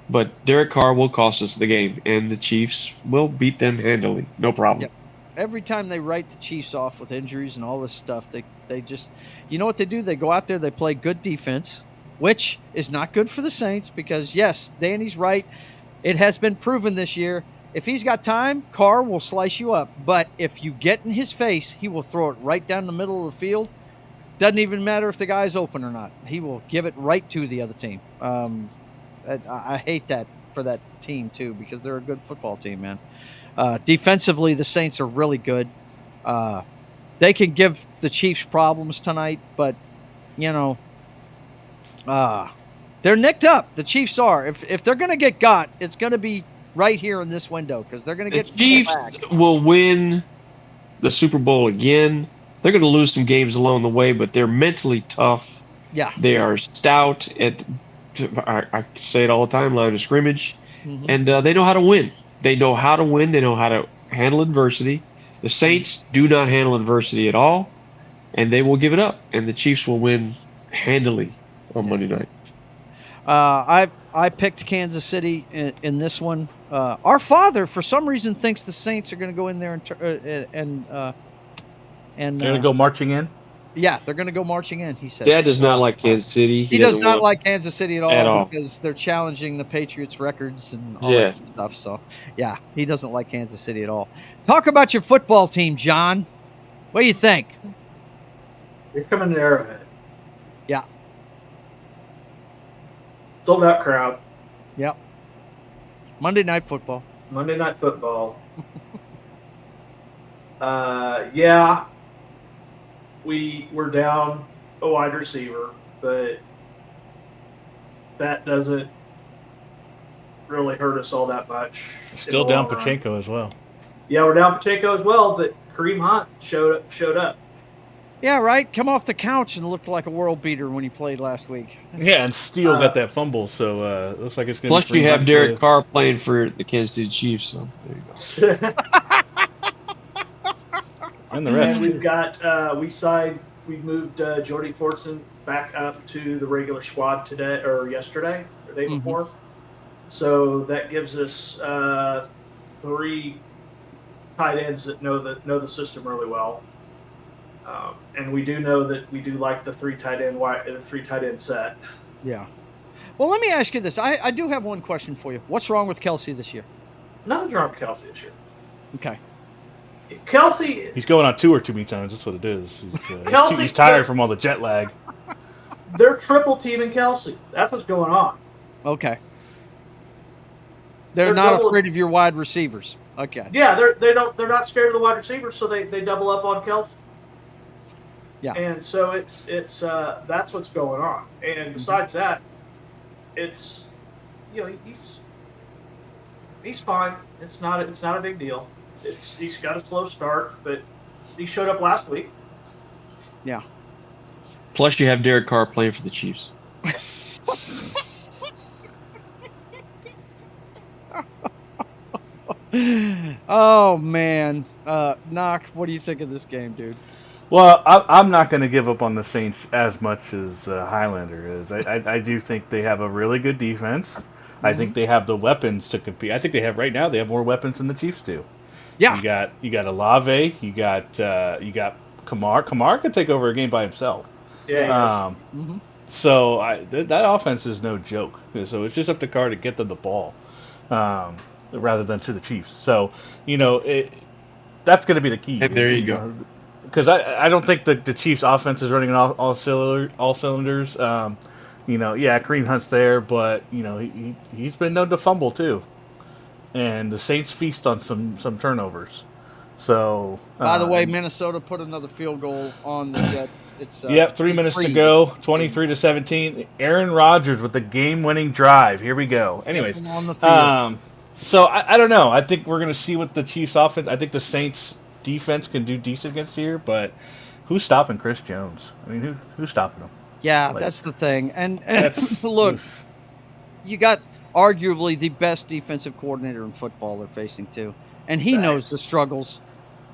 But Derek Carr will cost us the game, and the Chiefs will beat them handily, no problem. Yep. Every time they write the Chiefs off with injuries and all this stuff, they just, you know what they do? They go out there, they play good defense, which is not good for the Saints because, yes, Danny's right. It has been proven this year. If he's got time, Carr will slice you up. But if you get in his face, he will throw it right down the middle of the field. Doesn't even matter if the guy's open or not. He will give it right to the other team. I hate that for that team, too, because they're a good football team, man. Defensively, the Saints are really good. They can give the Chiefs problems tonight, but, they're nicked up. The Chiefs are. If they're going to get got, it's going to be right here in this window because they're going to get the Chiefs will win the Super Bowl again. They're going to lose some games along the way, but they're mentally tough. Yeah. They are stout at, I say it all the time, line of scrimmage, and they know how to win. They know how to win. They know how to handle adversity. The Saints do not handle adversity at all, and they will give it up. And the Chiefs will win handily on Monday night. I picked Kansas City in this one. Our father, for some reason, thinks the Saints are going to go in there and they're going to go marching in. Yeah, they're going to go marching in, he says. Dad does not like Kansas City. He does not like Kansas City at all because they're challenging the Patriots' records and all that stuff. So, yeah, he doesn't like Kansas City at all. Talk about your football team, John. What do you think? You're coming to Arrowhead. Yeah. Sold out crowd. Yep. Monday Night Football. Monday Night Football. Yeah. We were down a wide receiver, but that doesn't really hurt us all that much. Still down Pacheco as well. Yeah, we're down Pacheco as well, but Kareem Hunt showed up. Yeah, right. Come off the couch and looked like a world beater when he played last week. Yeah, and Steele got that fumble, so it looks like it's going to be. Plus, you have Derek Carr playing for the Kansas City Chiefs, so there you go. And the rest. And we've got we moved Jordy Fortson back up to the regular squad today or yesterday or the day before. So that gives us 3 tight ends that know the system really well. And we do know that we do like the 3 tight end set. Yeah. Well, let me ask you this. I do have one question for you. What's wrong with Kelsey this year? Nothing's wrong with Kelsey this year. Okay. Kelsey. He's going on tour too many times. That's what it is. He's tired from all the jet lag. They're triple teaming Kelsey. That's what's going on. Okay. They're not afraid of your wide receivers. Okay. Yeah, they're not scared of the wide receivers, so they double up on Kelsey. Yeah. And so it's that's what's going on. And besides that, it's he's fine. It's not a big deal. He's got a slow start, but he showed up last week. Yeah. Plus, you have Derek Carr playing for the Chiefs. Oh man, Knock, what do you think of this game, dude? Well, I'm not going to give up on the Saints as much as Highlander is. I do think they have a really good defense. I think they have the weapons to compete. I think they have right now. They have more weapons than the Chiefs do. Yeah, You got Olave. You got Kamar. Kamar could take over a game by himself. Yeah. So that offense is no joke. So it's just up to Carr to get them the ball, rather than to the Chiefs. So that's going to be the key. And there you go. Because I don't think the Chiefs' offense is running on all cylinders. Kareem Hunt's there, but he's been known to fumble too, and the Saints feast on some turnovers. So by the way, Minnesota put another field goal on the Jets. It's 3 minutes to go, 23-17. Aaron Rodgers with the game-winning drive. Here we go. Anyways, on the field. So I don't know. I think we're going to see what the Chiefs' offense. I think the Saints' defense can do decent against here, but who's stopping Chris Jones? I mean, who's stopping him? Yeah, that's the thing. And look, you got arguably the best defensive coordinator in football they're facing too, and he knows the struggles.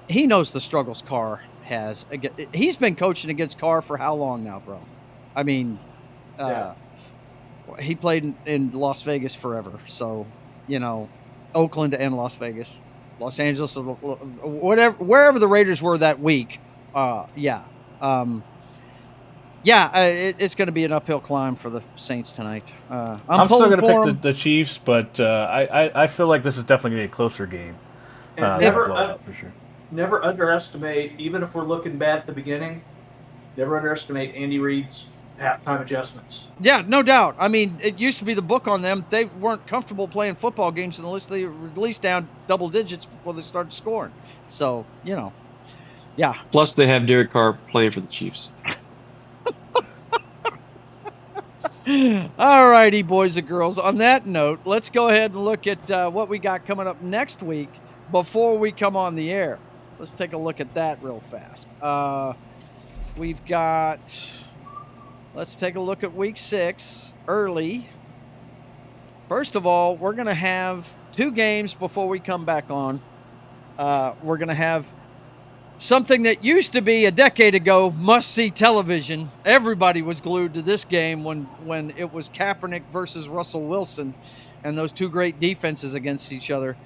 He knows the struggles Carr has. He's been coaching against Carr for how long now, bro? I mean, he played in Las Vegas forever. So, Oakland and Las Vegas, Los Angeles, wherever the Raiders were that week. It's going to be an uphill climb for the Saints tonight. I'm still going to pick the Chiefs, but I feel like this is definitely going to be a closer game. And for sure. Never underestimate, even if we're looking bad at the beginning, never underestimate Andy Reid's halftime adjustments. Yeah, no doubt. I mean, it used to be the book on them. They weren't comfortable playing football games unless they were at least down double digits before they started scoring. So, yeah. Plus, they have Derek Carr playing for the Chiefs. All righty, boys and girls. On that note, let's go ahead and look at what we got coming up next week before we come on the air. Let's take a look at that real fast. Let's take a look at week 6 early. First of all, we're going to have 2 games before we come back on. We're going to have something that used to be a decade ago must-see television. Everybody was glued to this game when it was Kaepernick versus Russell Wilson and those 2 great defenses against each other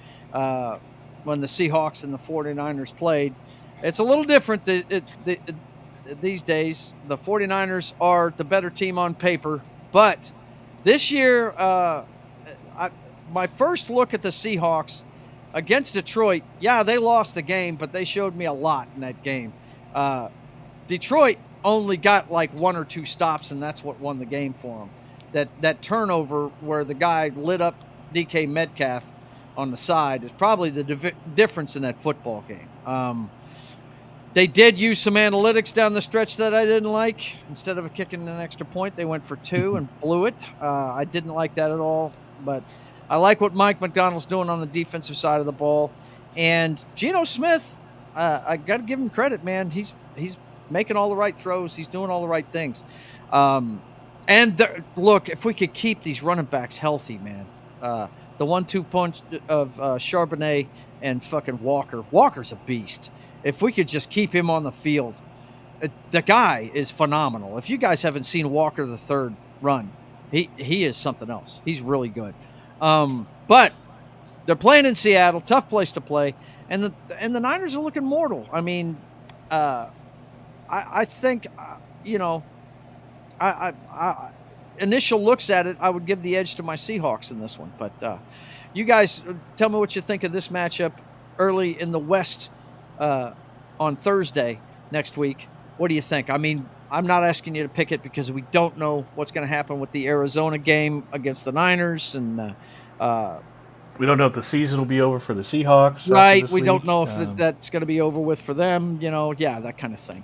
when the Seahawks and the 49ers played. It's a little different these days. The 49ers are the better team on paper, but this year, my first look at the Seahawks against Detroit, they lost the game, but they showed me a lot in that game. Detroit only got like 1 or 2 stops, and that's what won the game for them. That turnover where the guy lit up DK Metcalf on the side is probably the difference in that football game. They did use some analytics down the stretch that I didn't like. Instead of kicking an extra point, they went for 2 and blew it. I didn't like that at all, but I like what Mike McDonald's doing on the defensive side of the ball. And Geno Smith, I got to give him credit, man. He's making all the right throws. He's doing all the right things. Look, if we could keep these running backs healthy, man. The 1-2 punch of Charbonnet and fucking Walker. Walker's a beast. If we could just keep him on the field, the guy is phenomenal. If you guys haven't seen Walker the third run, he is something else. He's really good. But they're playing in Seattle, tough place to play, and the Niners are looking mortal. I mean, I think initial looks at it, I would give the edge to my Seahawks in this one. But you guys, tell me what you think of this matchup early in the West on Thursday next week. What do you think? I mean, I'm not asking you to pick it because we don't know what's going to happen with the Arizona game against the Niners, and we don't know if the season will be over for the Seahawks. Right, we don't know if that's going to be over with for them. That kind of thing.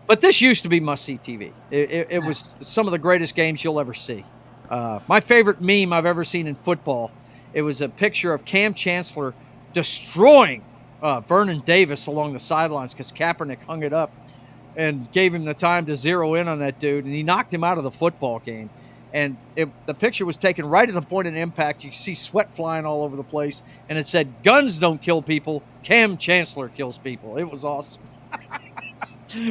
But this used to be must-see TV. It was some of the greatest games you'll ever see. My favorite meme I've ever seen in football, it was a picture of Cam Chancellor destroying Vernon Davis along the sidelines because Kaepernick hung it up and gave him the time to zero in on that dude, and he knocked him out of the football game. and the picture was taken right at the point of impact. You see sweat flying all over the place, and it said, "Guns don't kill people. Cam Chancellor kills people." It was awesome.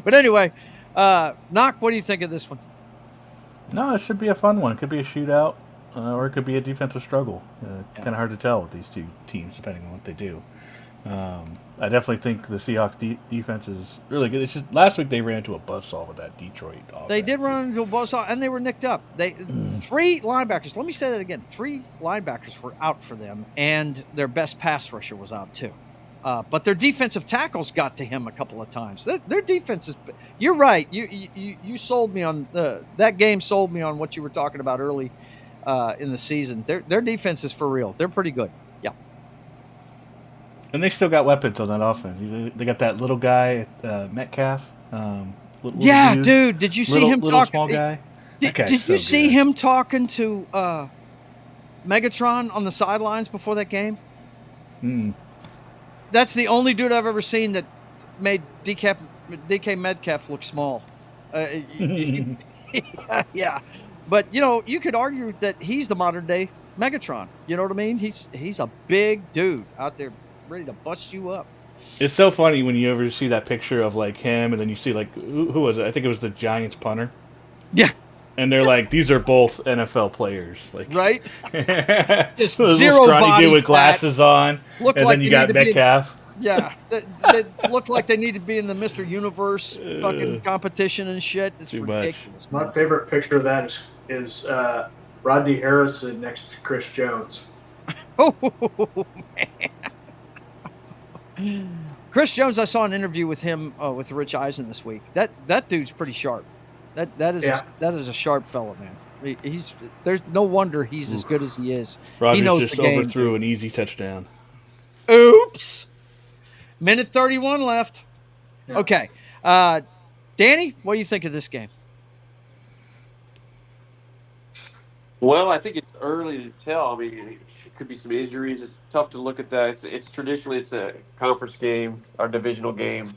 But anyway, Knock, what do you think of this one? No, it should be a fun one. It could be a shootout, or it could be a defensive struggle. Kind of hard to tell with these two teams, depending on what they do. I definitely think the Seahawks defense is really good. It's just last week they ran into a buzzsaw with that Detroit offense. They did run into a buzzsaw, and they were nicked up. 3 linebackers. Let me say that again. 3 linebackers were out for them, and their best pass rusher was out too. But their defensive tackles got to him a couple of times. Their defense is. You're right. You sold me on that game. Sold me on what you were talking about early in the season. Their defense is for real. They're pretty good. Yeah. And they still got weapons on that offense. They got that little guy, Metcalf. Yeah, dude. Did you see him talking? Small guy. Did you see him talking to Megatron on the sidelines before that game? That's the only dude I've ever seen that made DK Metcalf look small. Yeah. But, you could argue that he's the modern day Megatron. You know what I mean? He's a big dude out there ready to bust you up. It's so funny when you ever see that picture of, like, him, and then you see, like, who was it? I think it was the Giants punter. Yeah. And they're like, these are both NFL players. Like, right? Just zero scrawny body dude with glasses on. And then you got Metcalf. Yeah. They look like they need to be in the Mr. Universe fucking competition and shit. It's ridiculous. My favorite picture of that is Rodney Harrison next to Chris Jones. Oh, man. Chris Jones, I saw an interview with him with Rich Eisen this week. That dude's pretty sharp. That is a sharp fella, man. There's no wonder he's as good as he is. Rodgers he knows just the game. overthrew an easy touchdown. Oops. Minute 31 left. Yeah. Okay. Danny, what do you think of this game? Well, I think it's early to tell. I mean, it could be some injuries. It's tough to look at that. It's traditionally a conference game, our divisional game.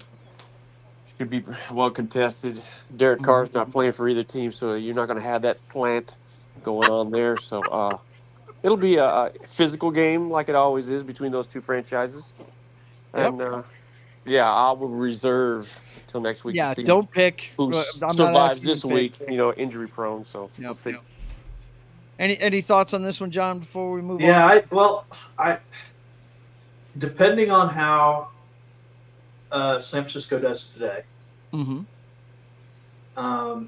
Should be well contested. Derek Carr's not playing for either team, so you're not going to have that slant going on there. So it'll be a physical game like it always is between those two franchises. And I will reserve till next week. Yeah, to see don't pick. who survives this week. Injury prone. So we'll see. Any thoughts on this one, John? Before we move on. I depending on how San Francisco does today. Mm-hmm.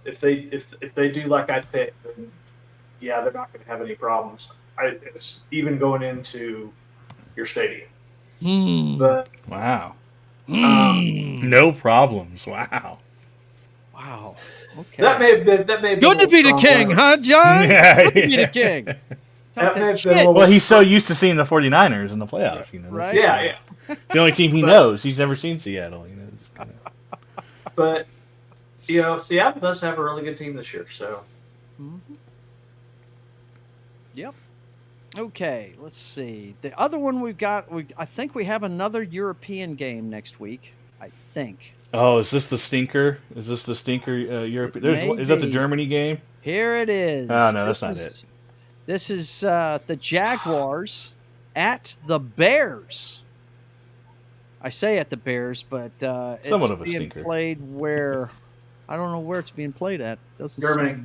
If they do like I picked, then they're not going to have any problems. It's even going into your stadium. But wow, no problems. Wow. Okay. That may have been good to be the king, huh, John? Yeah, good to be the king. That may have been well, he's so used to seeing the 49ers in the playoffs. Right? Yeah. The only team he knows. He's never seen Seattle. But Seattle does have a really good team this year. So. Mm-hmm. Yep. Okay, let's see. The other one we've got, I think we have another European game next week. I think. Oh, is this the stinker? Is this the stinker Europe? Is that the Germany game? Here it is. Oh, no, that's not it. This is the Jaguars at the Bears. I say at the Bears, but it's being played where I don't know where it's being played at. Germany.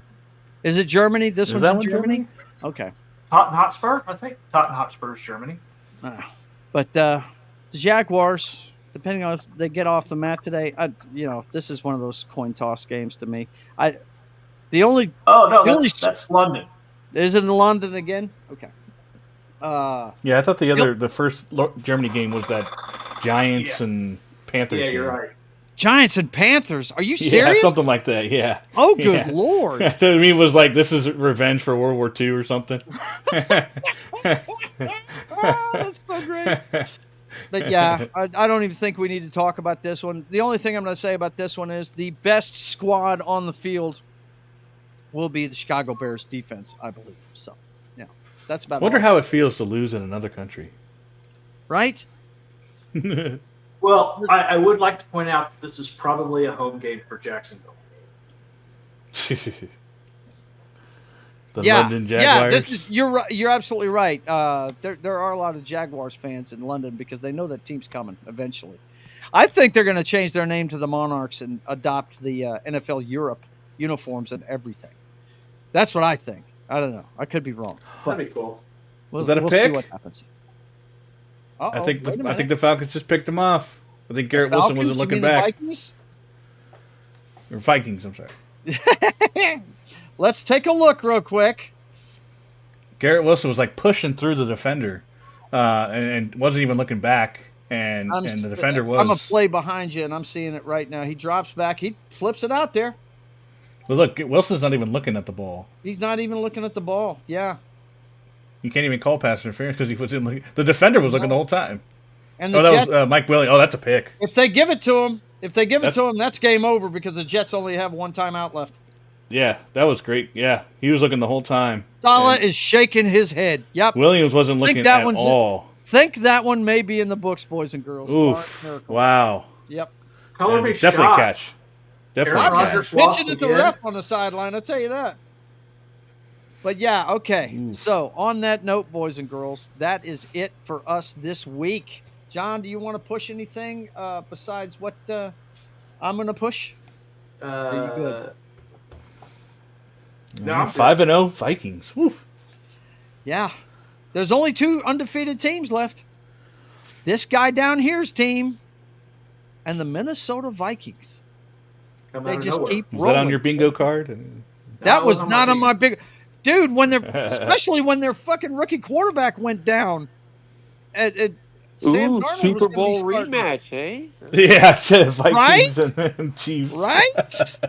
Is it Germany? This one's in Germany? Okay. Tottenham Hotspur, I think. Tottenham Hotspur is Germany. But the Jaguars, depending on if they get off the mat today, this is one of those coin toss games to me. That's London. Is it in London again? Okay. I thought the first Germany game was that Giants and Panthers. Yeah, game. you're right. Giants and Panthers. Are you serious? Yeah, something like that. Yeah. Oh, good Lord. So to me, it was like this is revenge for World War II or something. That's so great. But I don't even think we need to talk about this one. The only thing I'm going to say about this one is the best squad on the field will be the Chicago Bears defense, I believe. So, that's about. Wonder how it feels to lose in another country. Right. Well, I would like to point out that this is probably a home game for Jacksonville. The London Jaguars. Yeah, you're right. You're absolutely right. There are a lot of Jaguars fans in London because they know that team's coming eventually. I think they're going to change their name to the Monarchs and adopt the NFL Europe uniforms and everything. That's what I think. I don't know. I could be wrong. That'd be cool. Was that a we'll pick? See what happens. I think the Falcons just picked him off. I think Garrett Wilson wasn't looking the back. Vikings? Or Vikings, I'm sorry. Let's take a look real quick. Garrett Wilson was like pushing through the defender and wasn't even looking back. And the defender was. I'm a play behind you, and I'm seeing it right now. He drops back. He flips it out there. But look, Wilson's not even looking at the ball. He's not even looking at the ball. Yeah. You can't even call pass interference because he was in. The defender was looking the whole time. And that was Mike Williams. Oh, that's a pick. If they give it to him, that's game over because the Jets only have one timeout left. Yeah, that was great. Yeah, he was looking the whole time. Saleh is shaking his head. Yep. Williams wasn't looking at all. Think that one may be in the books, boys and girls. Oof! Wow. Yep. Definitely catch. Definitely catch. Pitching at the ref on the sideline. I'll tell you that. But yeah, okay. Oof. So on that note, boys and girls, that is it for us this week. John, do you want to push anything besides what I'm going to push? Are you good? No, 5-0 Vikings. Woof. Yeah. There's only 2 undefeated teams left. This guy down here's team and the Minnesota Vikings. They just keep rolling. Is that on your bingo card? That was not on my big... Dude, especially when their fucking rookie quarterback went down. Sam Darnold Super Bowl rematch, eh? Yeah, Vikings and Chiefs. Right?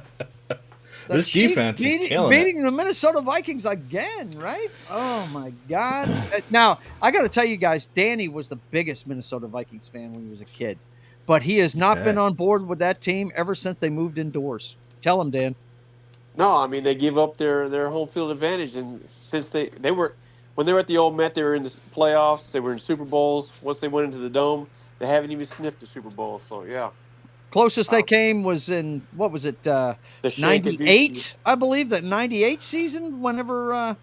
This defense is beating the Minnesota Vikings again, right? Oh, my God. Now, I got to tell you guys, Danny was the biggest Minnesota Vikings fan when he was a kid. But he has not been on board with that team ever since they moved indoors. Tell him, Dan. No, I mean, they give up their home field advantage. And since they were – when they were at the old Met, they were in the playoffs. They were in Super Bowls. Once they went into the Dome, they haven't even sniffed the Super Bowl. So, yeah. Closest they came was in, what was it, 98, I believe, that 98 season, whenever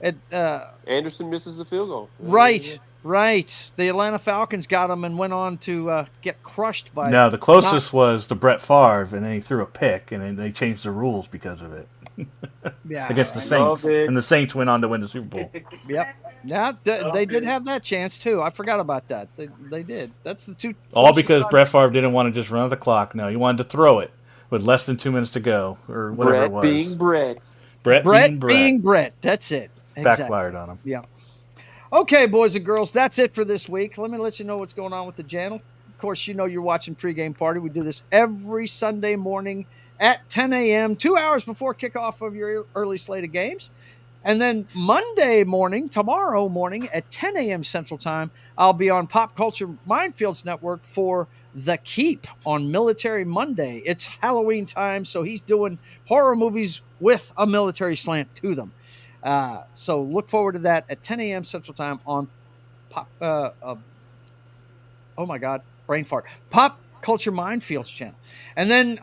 Anderson misses the field goal. Right. The Atlanta Falcons got him and went on to get crushed by... No, the closest was the Brett Favre, and then he threw a pick, and then they changed the rules because of it. Against the Saints. And the Saints went on to win the Super Bowl. Yep. Yeah, they did have that chance, too. I forgot about that. They did. That's the 2... All because Brett Favre didn't want to just run out the clock. No, he wanted to throw it with less than 2 minutes to go, or whatever it was. Brett being Brett. That's it. Exactly. Backfired on him. Yeah. Okay, boys and girls, that's it for this week. Let me let you know what's going on with the channel. Of course, you know you're watching Pregame Party. We do this every Sunday morning at 10 a.m., 2 hours before kickoff of your early slate of games. And then Monday morning, tomorrow morning at 10 a.m. Central Time, I'll be on Pop Culture Minefields Network for The Keep on Military Monday. It's Halloween time, so he's doing horror movies with a military slant to them. So look forward to that at 10 a.m. Central Time on oh my God, brain fart. Pop Culture Minefields channel. And then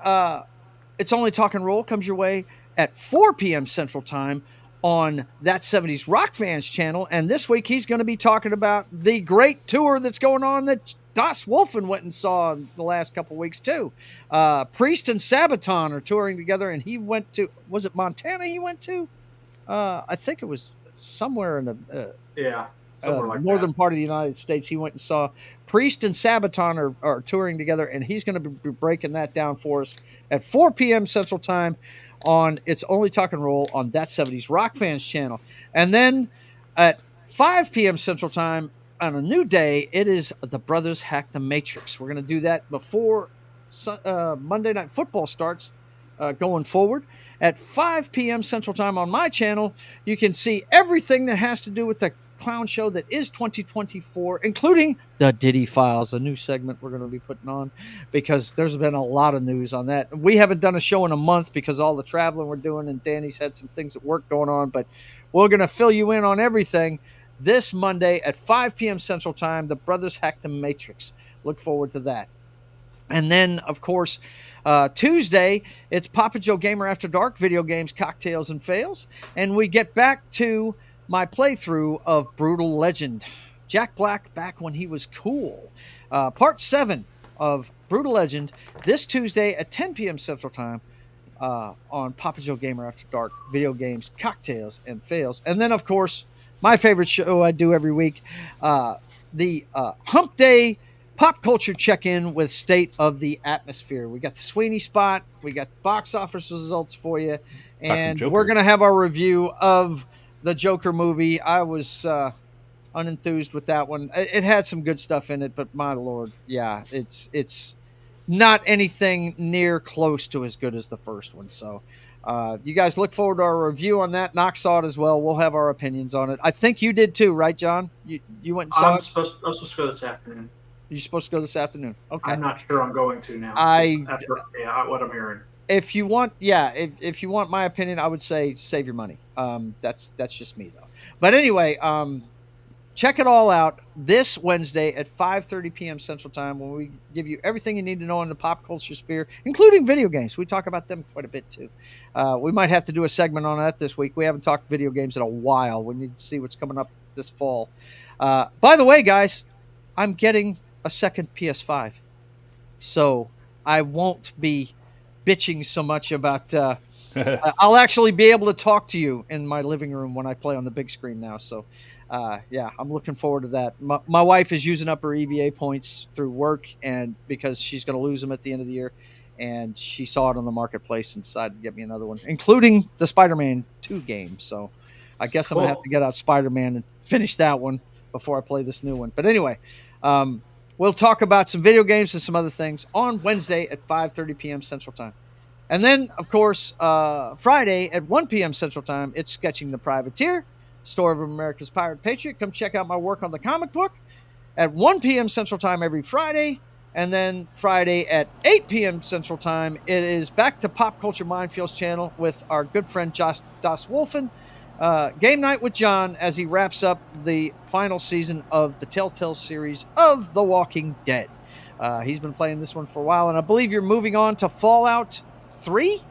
It's Only Talk and Roll comes your way at 4 p.m. Central Time on That 70s Rock Fans channel. And this week he's going to be talking about the great tour that's going on that Das Wolfen went and saw in the last couple of weeks too. Priest and Sabaton are touring together, and he went to, was it Montana he went to? I think it was somewhere in the northern part of the United States. He went and saw Priest and Sabaton are touring together, and he's going to be breaking that down for us at 4 p.m. Central Time on It's Only Talk and Roll on That 70s Rock Fans channel. And then at 5 p.m. Central Time on a new day, it is The Brothers Hack the Matrix. We're going to do that before Monday Night Football starts going forward. At 5 p.m. Central Time on my channel, you can see everything that has to do with the clown show that is 2024, including the Diddy Files, a new segment we're going to be putting on, because there's been a lot of news on that. We haven't done a show in a month because all the traveling we're doing, and Danny's had some things at work going on, but we're going to fill you in on everything this Monday at 5 p.m. Central Time. The Brothers Hack the Matrix. Look forward to that. And then, of course, Tuesday, it's Papa Joe Gamer After Dark, video games, cocktails, and fails. And we get back to my playthrough of Brutal Legend. Jack Black back when he was cool. Part 7 of Brutal Legend this Tuesday at 10 p.m. Central Time on Papa Joe Gamer After Dark, video games, cocktails, and fails. And then, of course, my favorite show I do every week, the Hump Day Pop Culture Check-In with State of the Atmosphere. We got the Sweeney Spot. We got box office results for you. And we're going to have our review of the Joker movie. I was unenthused with that one. It had some good stuff in it, but my Lord, yeah, it's not anything near close to as good as the first one. So you guys look forward to our review on that. Knox saw it as well. We'll have our opinions on it. I think you did too, right, John? You went and saw it? I'm supposed to go this afternoon. You're supposed to go this afternoon. Okay. I'm not sure I'm going to now. After what I'm hearing. If you want, if you want my opinion, I would say save your money. That's just me though. But anyway, check it all out this Wednesday at 5:30 p.m. Central Time, when we give you everything you need to know in the pop culture sphere, including video games. We talk about them quite a bit too. We might have to do a segment on that this week. We haven't talked video games in a while. We need to see what's coming up this fall. By the way, guys, I'm getting a second PS5, so I won't be bitching so much about I'll actually be able to talk to you in my living room when I play on the big screen now. So yeah, I'm looking forward to that. My wife is using up her EVA points through work, and because she's going to lose them at the end of the year, and she saw it on the marketplace and decided to get me another one, including the Spider-Man 2 game. So I guess I'm going to have to get out Spider-Man and finish that one before I play this new one. But anyway, we'll talk about some video games and some other things on Wednesday at 5:30 p.m. Central Time. And then, of course, Friday at 1 p.m. Central Time, it's Sketching the Privateer, Story of America's Pirate Patriot. Come check out my work on the comic book at 1 p.m. Central Time every Friday. And then Friday at 8 p.m. Central Time, it is back to Pop Culture Minefields channel with our good friend Das Wolfen. Game night with John as he wraps up the final season of the Telltale series of The Walking Dead. He's been playing this one for a while, and I believe you're moving on to Fallout 3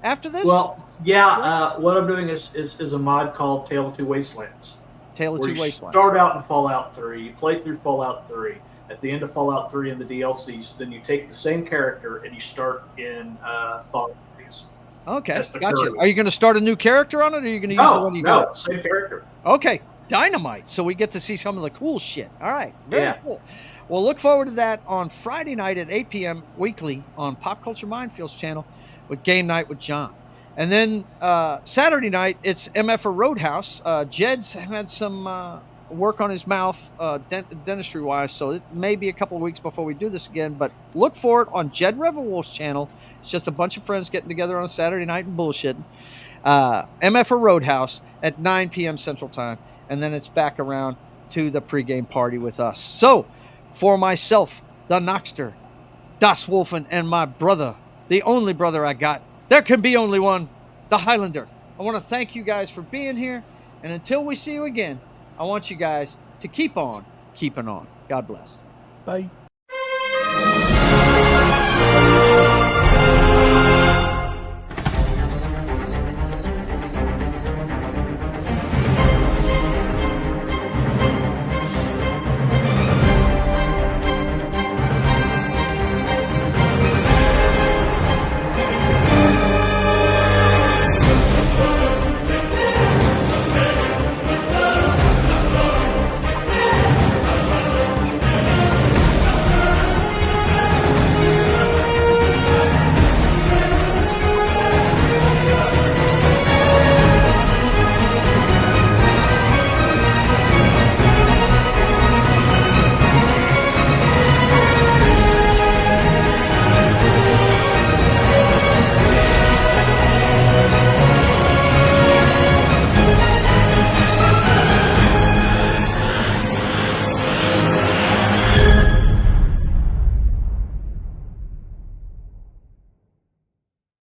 after this? Well, yeah. What I'm doing is a mod called Tale of Two Wastelands. Tale of Two Wastelands. Start out in Fallout 3, you play through Fallout 3. At the end of Fallout 3 and the DLCs, then you take the same character and you start in Fallout 3. Okay, gotcha. Are you going to start a new character on it, or are you going to use the one you got? No, same character. Okay, dynamite. So we get to see some of the cool shit. All right, very cool. We'll look forward to that on Friday night at 8 p.m. weekly on Pop Culture Minefields channel with Game Night with John. And then Saturday night, it's MF Roadhouse. Jed's had some work on his mouth dentistry-wise, so it may be a couple of weeks before we do this again, but look for it on Jed Revelwolf's channel. It's just a bunch of friends getting together on a Saturday night and bullshitting. MF Roadhouse at 9 p.m. Central Time, and then it's back around to the pregame party with us. So, for myself, the Knoxter, Das Wolfen, and my brother, the only brother I got, there can be only one, the Highlander. I want to thank you guys for being here, and until we see you again, I want you guys to keep on keeping on. God bless. Bye.